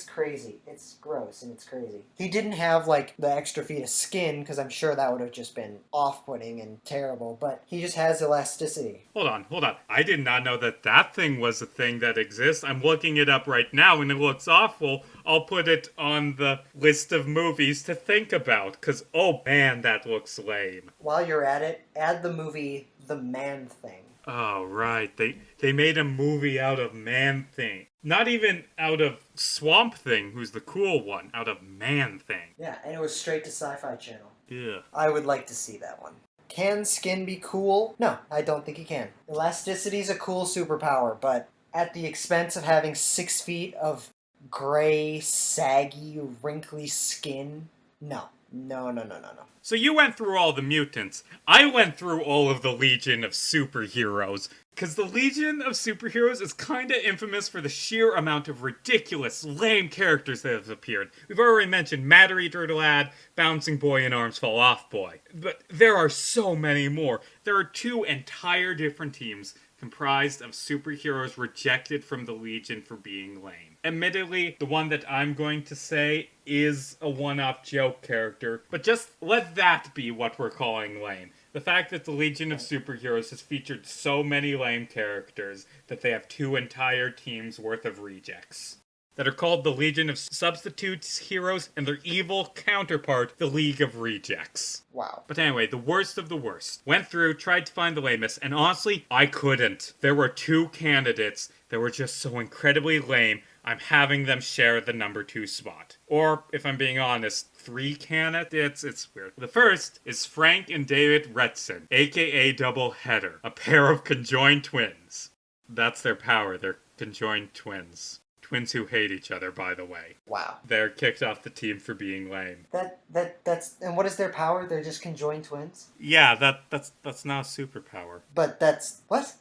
crazy. It's gross and it's crazy. He didn't have, like, the extra feet of skin, because I'm sure that would have just been off-putting and terrible, but he just has elasticity.
Hold on. I did not know that thing was a thing that exists. I'm looking it up right now, and it looks awful. I'll put it on the list of movies to think about, because, oh man, that looks lame.
While you're at it, add the movie The Man Thing.
Oh, right. They made a movie out of Man-Thing. Not even out of Swamp Thing, who's the cool one. Out of Man-Thing.
Yeah, and it was straight to Sci-Fi Channel.
Yeah.
I would like to see that one. Can skin be cool? No, I don't think it can. Elasticity is a cool superpower, but at the expense of having 6 feet of gray, saggy, wrinkly skin? No. No, no, no, no, no.
So you went through all the mutants. I went through all of the Legion of Superheroes. Because the Legion of Superheroes is kinda infamous for the sheer amount of ridiculous, lame characters that have appeared. We've already mentioned Matter Eater Lad, Bouncing Boy, and Arms Fall Off Boy. But there are so many more. There are 2 entire different teams comprised of superheroes rejected from the Legion for being lame. Admittedly, the one that I'm going to say is a one-off joke character, but just let that be what we're calling lame. The fact that the Legion of Superheroes has featured so many lame characters that they have 2 entire teams worth of rejects. That are called the Legion of Substitutes Heroes and their evil counterpart, the League of Rejects.
Wow.
But anyway, the worst of the worst. Went through, tried to find the lamest, and honestly, I couldn't. There were 2 candidates that were just so incredibly lame, I'm having them share the number 2 spot. Or, if I'm being honest, 3 candidates, it's weird. The first is Frank and David Retson, aka Double Header, a pair of conjoined twins. That's their power, they're conjoined twins. Twins who hate each other, by the way.
Wow.
They're kicked off the team for being lame.
That's and what is their power? They're just conjoined twins?
Yeah, that's not a superpower.
But that's what?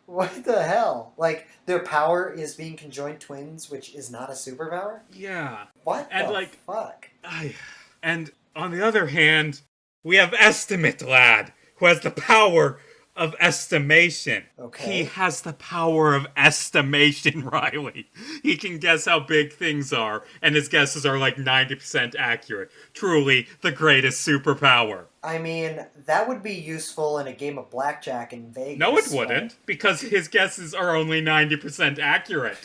What the hell? Like their power is being conjoined twins, which is not a superpower?
Yeah.
What
And
the
like,
fuck?
And on the other hand, we have Estimate Lad, who has the power of estimation.
Okay.
He has the power of estimation, Riley. He can guess how big things are, and his guesses are like 90% accurate. Truly, the greatest superpower.
I mean, that would be useful in a game of blackjack in Vegas.
No, it wouldn't, because his guesses are only 90% accurate.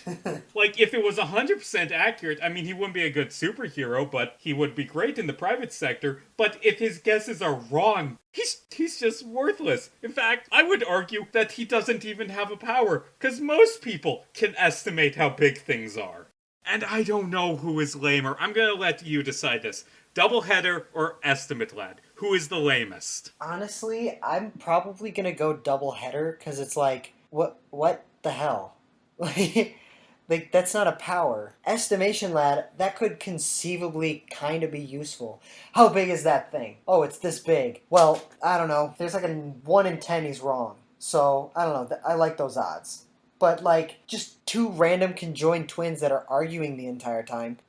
Like, if it was 100% accurate, I mean, he wouldn't be a good superhero, but he would be great in the private sector. But if his guesses are wrong, he's just worthless. In fact, I would argue that he doesn't even have a power, because most people can estimate how big things are. And I don't know who is lamer. I'm gonna let you decide this. Doubleheader or Estimate Lad? Who is the lamest?
Honestly, I'm probably gonna go double header because it's like, what the hell? Like that's not a power. Estimation Lad, that could conceivably kind of be useful. How big is that thing? Oh, it's this big. Well, I don't know. There's like a 1 in 10 he's wrong. So, I don't know. I like those odds. But like, just 2 random conjoined twins that are arguing the entire time.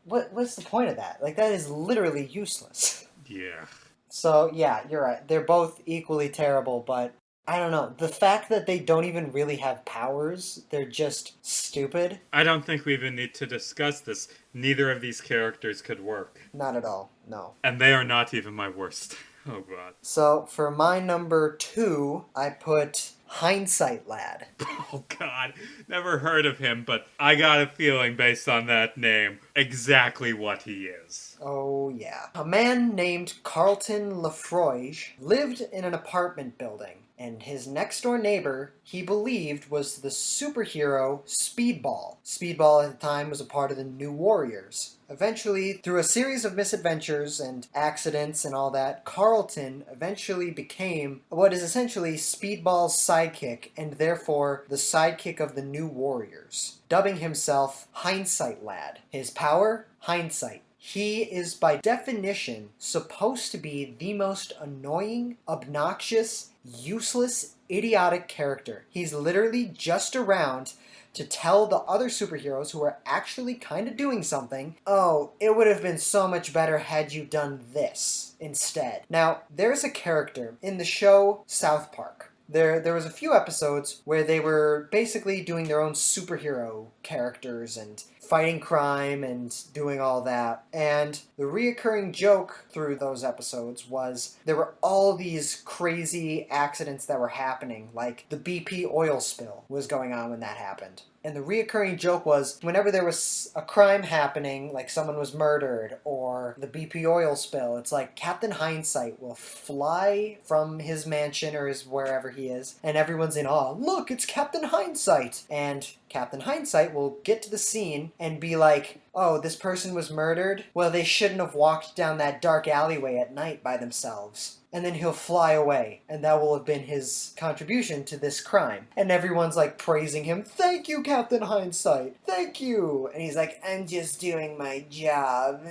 What's the point of that? Like, that is literally useless.
Yeah.
So, yeah, you're right. They're both equally terrible, but I don't know. The fact that they don't even really have powers, they're just stupid.
I don't think we even need to discuss this. Neither of these characters could work.
Not at all, no.
And they are not even my worst. Oh god.
So, for my number 2, I put Hindsight Lad.
Oh god. Never heard of him, but I got a feeling based on that name exactly what he is.
Oh, yeah. A man named Carlton Lafroige lived in an apartment building, and his next-door neighbor, he believed, was the superhero Speedball. Speedball at the time was a part of the New Warriors. Eventually, through a series of misadventures and accidents and all that, Carlton eventually became what is essentially Speedball's sidekick, and therefore the sidekick of the New Warriors, dubbing himself Hindsight Lad. His power? Hindsight. He is by definition supposed to be the most annoying, obnoxious, useless, idiotic character. He's literally just around to tell the other superheroes who are actually kind of doing something, oh, it would have been so much better had you done this instead. Now, there's a character in the show South Park. There was a few episodes where they were basically doing their own superhero characters and fighting crime and doing all that. And the reoccurring joke through those episodes was there were all these crazy accidents that were happening, like the BP oil spill was going on when that happened. And the reoccurring joke was whenever there was a crime happening, like someone was murdered or the BP oil spill, it's like Captain Hindsight will fly from his mansion or his wherever he is, and everyone's in awe. Look, it's Captain Hindsight! And Captain Hindsight will get to the scene and be like, oh, this person was murdered? Well, they shouldn't have walked down that dark alleyway at night by themselves. And then he'll fly away, and that will have been his contribution to this crime. And everyone's like praising him. Thank you, Captain Hindsight. Thank you. And he's like, I'm just doing my job.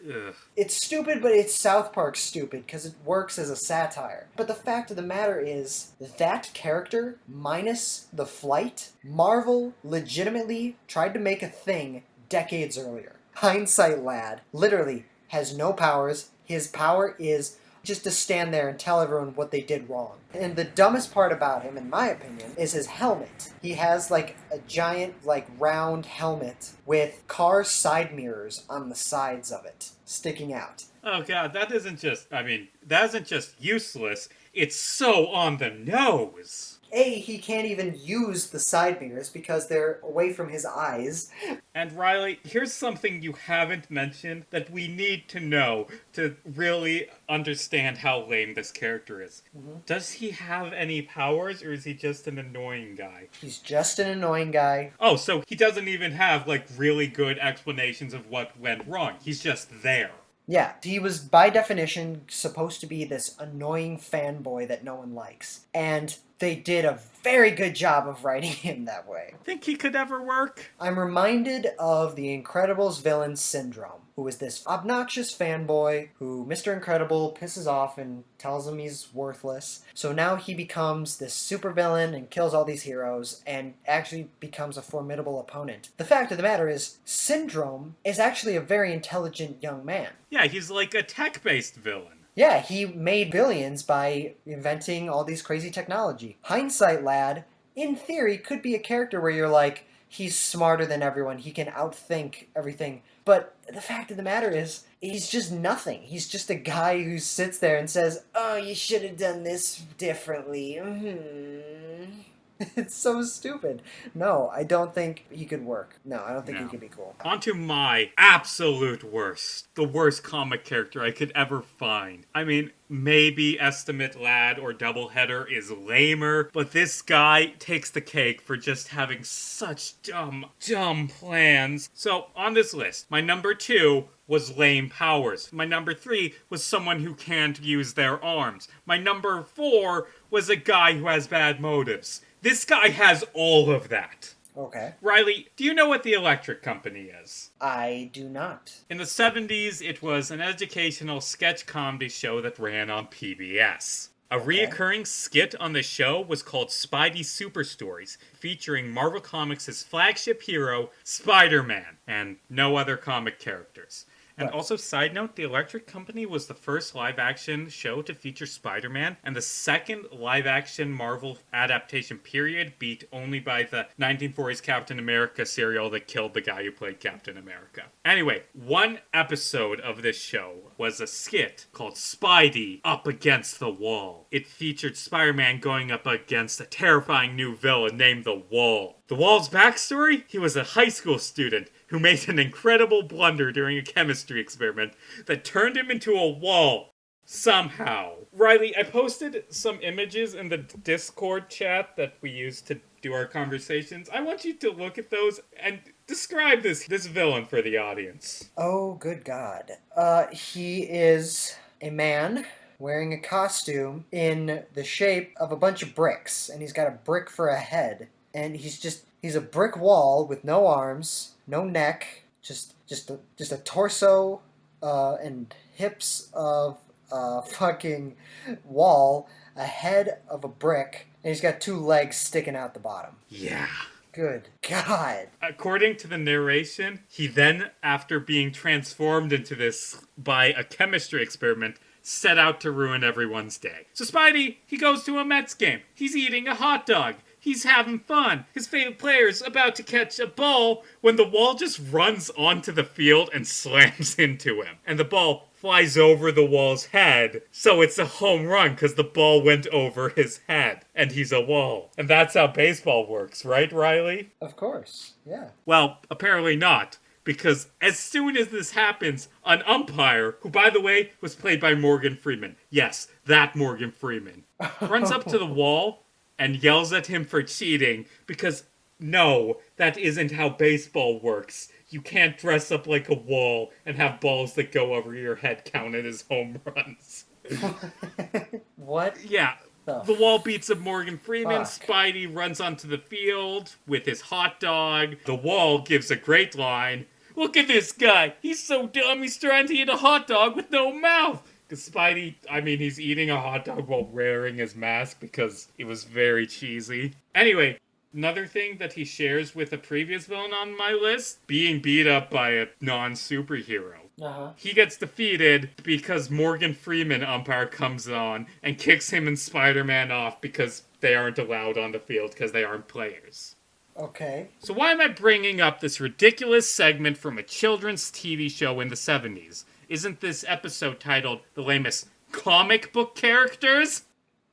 Ugh.
It's stupid, but it's South Park stupid because it works as a satire. But the fact of the matter is, that character, minus the flight, Marvel legitimately tried to make a thing decades earlier. Hindsight Lad literally has no powers. His power is just to stand there and tell everyone what they did wrong. And the dumbest part about him, in my opinion, is his helmet. He has like a giant, like round helmet with car side mirrors on the sides of it, sticking out.
Oh god, that isn't just useless, it's so on the nose.
He can't even use the side mirrors because they're away from his eyes.
And Riley, here's something you haven't mentioned that we need to know to really understand how lame this character is.
Mm-hmm.
Does he have any powers, or is he just an annoying guy?
He's just an annoying guy.
Oh, so he doesn't even have, like, really good explanations of what went wrong. He's just there.
Yeah, he was, by definition, supposed to be this annoying fanboy that no one likes. And they did a very good job of writing him that way.
Think he could ever work?
I'm reminded of the Incredibles villain Syndrome, who is this obnoxious fanboy who Mr. Incredible pisses off and tells him he's worthless. So now he becomes this supervillain and kills all these heroes and actually becomes a formidable opponent. The fact of the matter is, Syndrome is actually a very intelligent young man.
Yeah, he's like a tech-based villain.
Yeah, he made billions by inventing all these crazy technology. Hindsight Lad, in theory, could be a character where you're like, he's smarter than everyone, he can outthink everything. But the fact of the matter is, he's just nothing. He's just a guy who sits there and says, oh, you should have done this differently. It's so stupid. No, I don't think he could work. No, I don't think he could be cool.
On to my absolute worst. The worst comic character I could ever find. I mean, maybe Estimate Lad or Doubleheader is lamer, but this guy takes the cake for just having such dumb plans. So, on this list, my number 2 was lame powers. My number 3 was someone who can't use their arms. My number 4 was a guy who has bad motives. This guy has all of that.
Okay.
Riley, do you know what the Electric Company is?
I do not.
In the 70s, it was an educational sketch comedy show that ran on PBS. A reoccurring skit on the show was called Spidey Super Stories, featuring Marvel Comics' flagship hero, Spider-Man, and no other comic characters. And also, side note, the Electric Company was the first live-action show to feature Spider-Man, and the second live-action Marvel adaptation period, beat only by the 1940s Captain America serial that killed the guy who played Captain America. Anyway, one episode of this show was a skit called Spidey Up Against the Wall. It featured Spider-Man going up against a terrifying new villain named The Wall. The Wall's backstory? He was a high school student who made an incredible blunder during a chemistry experiment that turned him into a wall. Somehow. Riley, I posted some images in the Discord chat that we use to do our conversations. I want you to look at those and describe this villain for the audience.
Oh, good God. He is a man wearing a costume in the shape of a bunch of bricks, and he's got a brick for a head. And he's a brick wall with no arms, no neck, just a torso and hips of a fucking wall, a head of a brick, and he's got 2 legs sticking out the bottom.
Yeah.
Good God.
According to the narration, he then, after being transformed into this by a chemistry experiment, set out to ruin everyone's day. So Spidey, he goes to a Mets game. He's eating a hot dog. He's having fun. His favorite player's about to catch a ball when the wall just runs onto the field and slams into him. And the ball flies over the wall's head, so it's a home run because the ball went over his head. And he's a wall. And that's how baseball works, right, Riley?
Of course, yeah.
Well, apparently not. because as soon as this happens, an umpire, who by the way was played by Morgan Freeman, yes, that Morgan Freeman, runs up to the wall and yells at him for cheating because no, that isn't how baseball works. You can't dress up like a wall and have balls that go over your head counted as home runs.
What?
Yeah. The wall beats up Morgan Freeman.
Fuck.
Spidey runs onto the field with his hot dog. The wall gives a great line. Look at this guy. He's so dumb he's trying to eat a hot dog with no mouth. Because Spidey, he's eating a hot dog while wearing his mask because it was very cheesy. Anyway, another thing that he shares with a previous villain on my list, being beat up by a non-superhero.
Uh-huh.
He gets defeated because Morgan Freeman umpire comes on and kicks him and Spider-Man off because they aren't allowed on the field because they aren't players.
Okay.
So why am I bringing up this ridiculous segment from a children's TV show in the 70s? Isn't this episode titled The Lamest Comic Book Characters?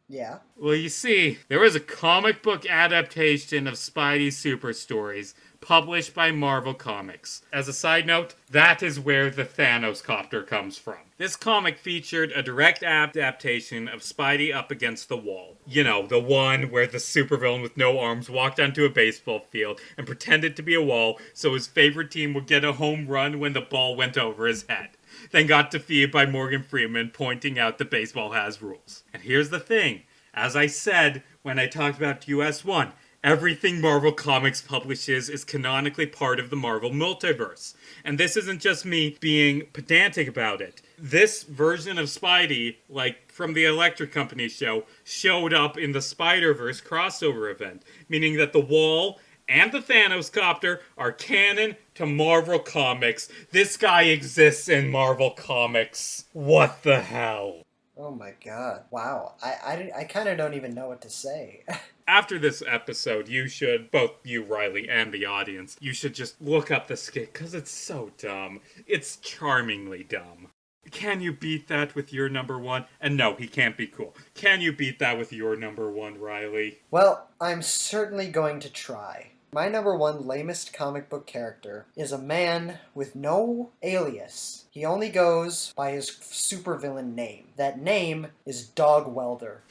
Yeah.
Well, you see, there was a comic book adaptation of Spidey's Super Stories published by Marvel Comics. As a side note, that is where the Thanos copter comes from. This comic featured a direct adaptation of Spidey Up Against the Wall. You know, the one where the supervillain with no arms walked onto a baseball field and pretended to be a wall so his favorite team would get a home run when the ball went over his head. Then got defeated by Morgan Freeman pointing out that baseball has rules. And here's the thing. As I said when I talked about US 1, everything Marvel Comics publishes is canonically part of the Marvel multiverse. And this isn't just me being pedantic about it. This version of Spidey, like from the Electric Company show, showed up in the Spider-Verse crossover event, meaning that the Wall and the Thanos copter are canon to Marvel Comics. This guy exists in Marvel Comics. What the hell?
Oh my god. Wow. I kind of don't even know what to say.
After this episode, you should, both you, Riley, and the audience, you should just look up the skit, because it's so dumb. It's charmingly dumb. Can you beat that with your number one? And no, he can't be cool. Can you beat that with your number one, Riley?
Well, I'm certainly going to try. My number one lamest comic book character is a man with no alias. He only goes by his supervillain name. That name is Dog Welder.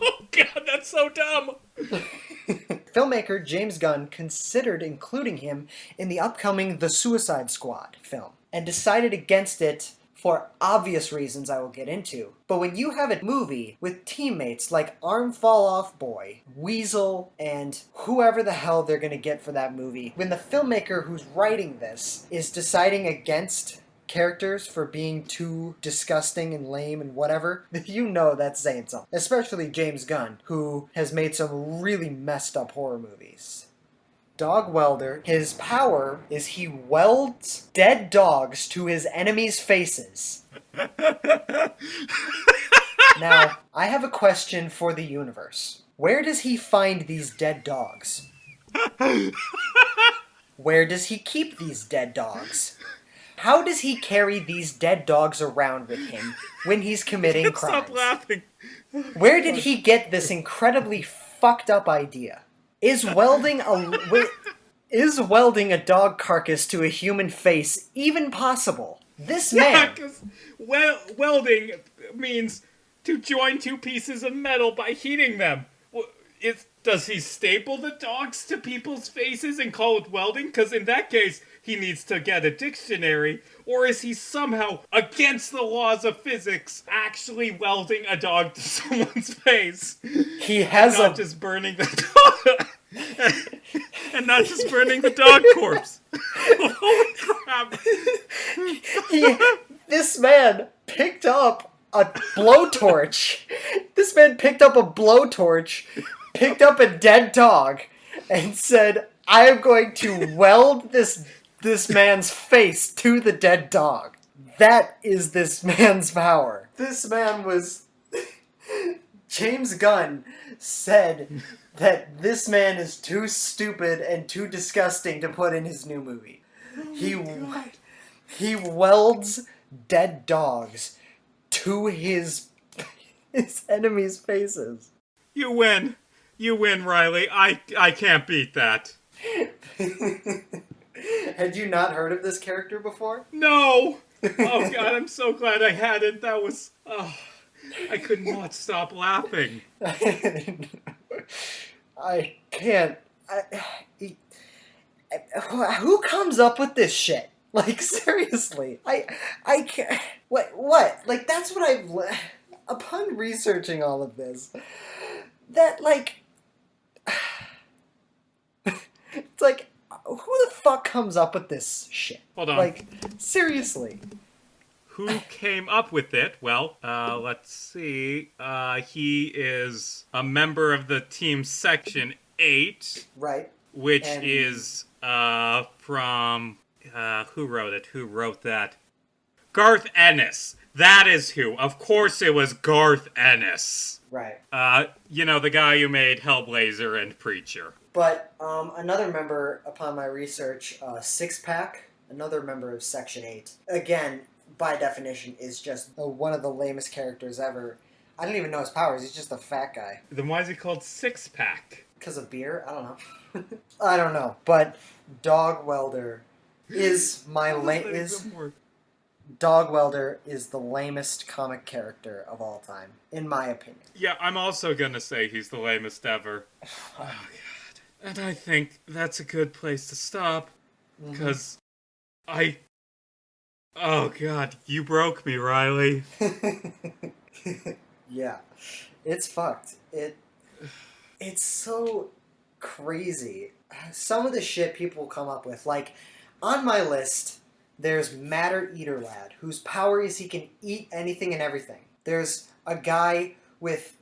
Oh god, that's so dumb!
Filmmaker James Gunn considered including him in the upcoming The Suicide Squad film, and decided against it for obvious reasons I will get into. But when you have a movie with teammates like Arm Fall Off Boy, Weasel, and whoever the hell they're gonna get for that movie, when the filmmaker who's writing this is deciding against characters for being too disgusting and lame and whatever, you know that's saying something. Especially James Gunn, who has made some really messed up horror movies. Dog Welder, his power is he welds dead dogs to his enemies' faces. Now, I have a question for the universe. Where does he find these dead dogs? Where does he keep these dead dogs? How does he carry these dead dogs around with him when he's committing crimes?
Stop laughing.
Where did he get this incredibly fucked up idea? Is welding a dog carcass to a human face even possible? This man...
Yeah, because welding means to join two pieces of metal by heating them. Does he staple the dogs to people's faces and call it welding? Because in that case, he needs to get a dictionary. Or is he somehow, against the laws of physics, actually welding a dog to someone's face?
He has
not just burning the dog. And not just burning the dog corpse. Holy crap.
This man picked up a blowtorch. This man picked up a blowtorch, picked up a dead dog, and said, I am going to weld this man's face to the dead dog. That is this man's power. This man was... James Gunn said that this man is too stupid and too disgusting to put in his new movie. He welds dead dogs to his enemies' faces.
You win, Riley. I can't beat that.
Had you not heard of this character before?
No! Oh god, I'm so glad I hadn't. That was... Oh, I could not stop laughing.
I can't. Who comes up with this shit? Like, seriously. I can't. What? Like, that's what I've... Upon researching all of this, that, like... It's like, who the fuck comes up with this shit?
Hold on.
Like, seriously.
Who came up with it? Well, let's see. He is a member of the team Section 8.
Right.
Which is, from, who wrote it? Who wrote that? Garth Ennis. That is who. Of course it was Garth Ennis.
Right.
You know, the guy who made Hellblazer and Preacher.
But, another member, upon my research, Six Pack, another member of Section 8. Again, by definition, is just one of the lamest characters ever. I don't even know his powers, he's just a fat guy.
Then why is he called Six Pack?
Because of beer? I don't know. I don't know, but Dog Welder is Dog Welder is the lamest comic character of all time, in my opinion.
Yeah, I'm also gonna say he's the lamest ever. Oh, God. And I think that's a good place to stop, because Oh, God, you broke me, Riley.
Yeah, it's fucked. It's so crazy. Some of the shit people come up with, like, on my list, there's Matter Eater Lad, whose power is he can eat anything and everything. There's a guy with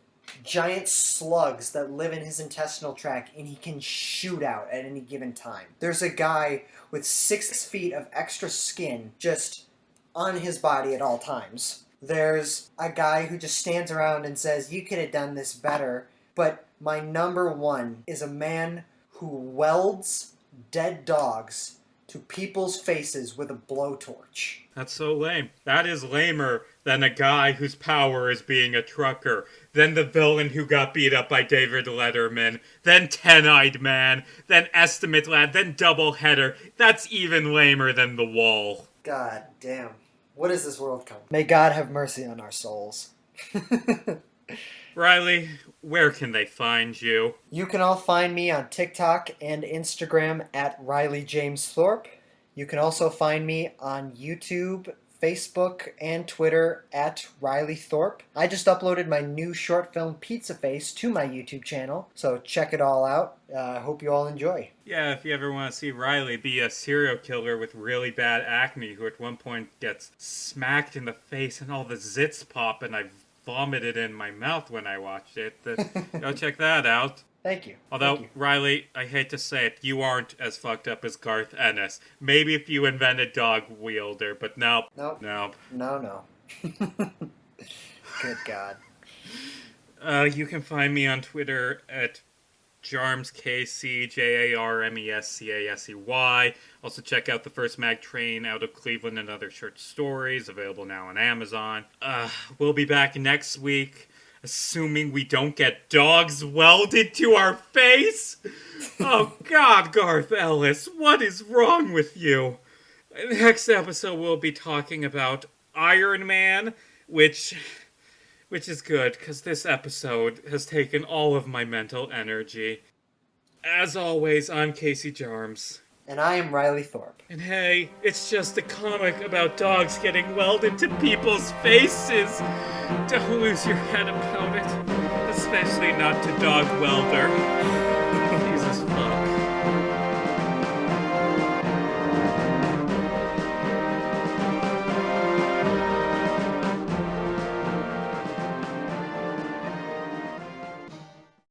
giant slugs that live in his intestinal tract and he can shoot out at any given time. There's a guy with 6 feet of extra skin just on his body at all times. There's a guy who just stands around and says, you could have done this better. But my number one is a man who welds dead dogs to people's faces with a blowtorch.
That's so lame. That is lamer than a guy whose power is being a trucker, then the villain who got beat up by David Letterman, then Ten-Eyed Man, then Estimate Lad, then Doubleheader. That's even lamer than The Wall.
God damn. What is this world come? May God have mercy on our souls.
Riley, where can they find you?
You can all find me on TikTok and Instagram at Riley James Thorpe. You can also find me on YouTube, Facebook, and Twitter at Riley Thorpe. I just uploaded my new short film Pizza Face to my YouTube channel, so check it all out. I hope you all enjoy.
Yeah, if you ever want to see Riley be a serial killer with really bad acne who at one point gets smacked in the face and all the zits pop and I vomited in my mouth when I watched it, go check that out.
Thank you.
Although,
Thank you.
Riley, I hate to say it, you aren't as fucked up as Garth Ennis. Maybe if you invented Dog Wielder, but nope.
Nope.
Nope.
No. Good God.
You can find me on Twitter at JarmesKC, JarmesCasey. Also check out the first mag train out of Cleveland and other short stories, available now on Amazon. We'll be back next week, assuming we don't get dogs welded to our face. Oh God, Garth Ellis, what is wrong with you? Next episode we'll be talking about Iron Man, which is good, because this episode has taken all of my mental energy. As always, I'm Casey Jarms.
And I am Riley Thorpe.
And hey, it's just a comic about dogs getting welded to people's faces. Don't lose your head about it. Especially not to Dog Welder.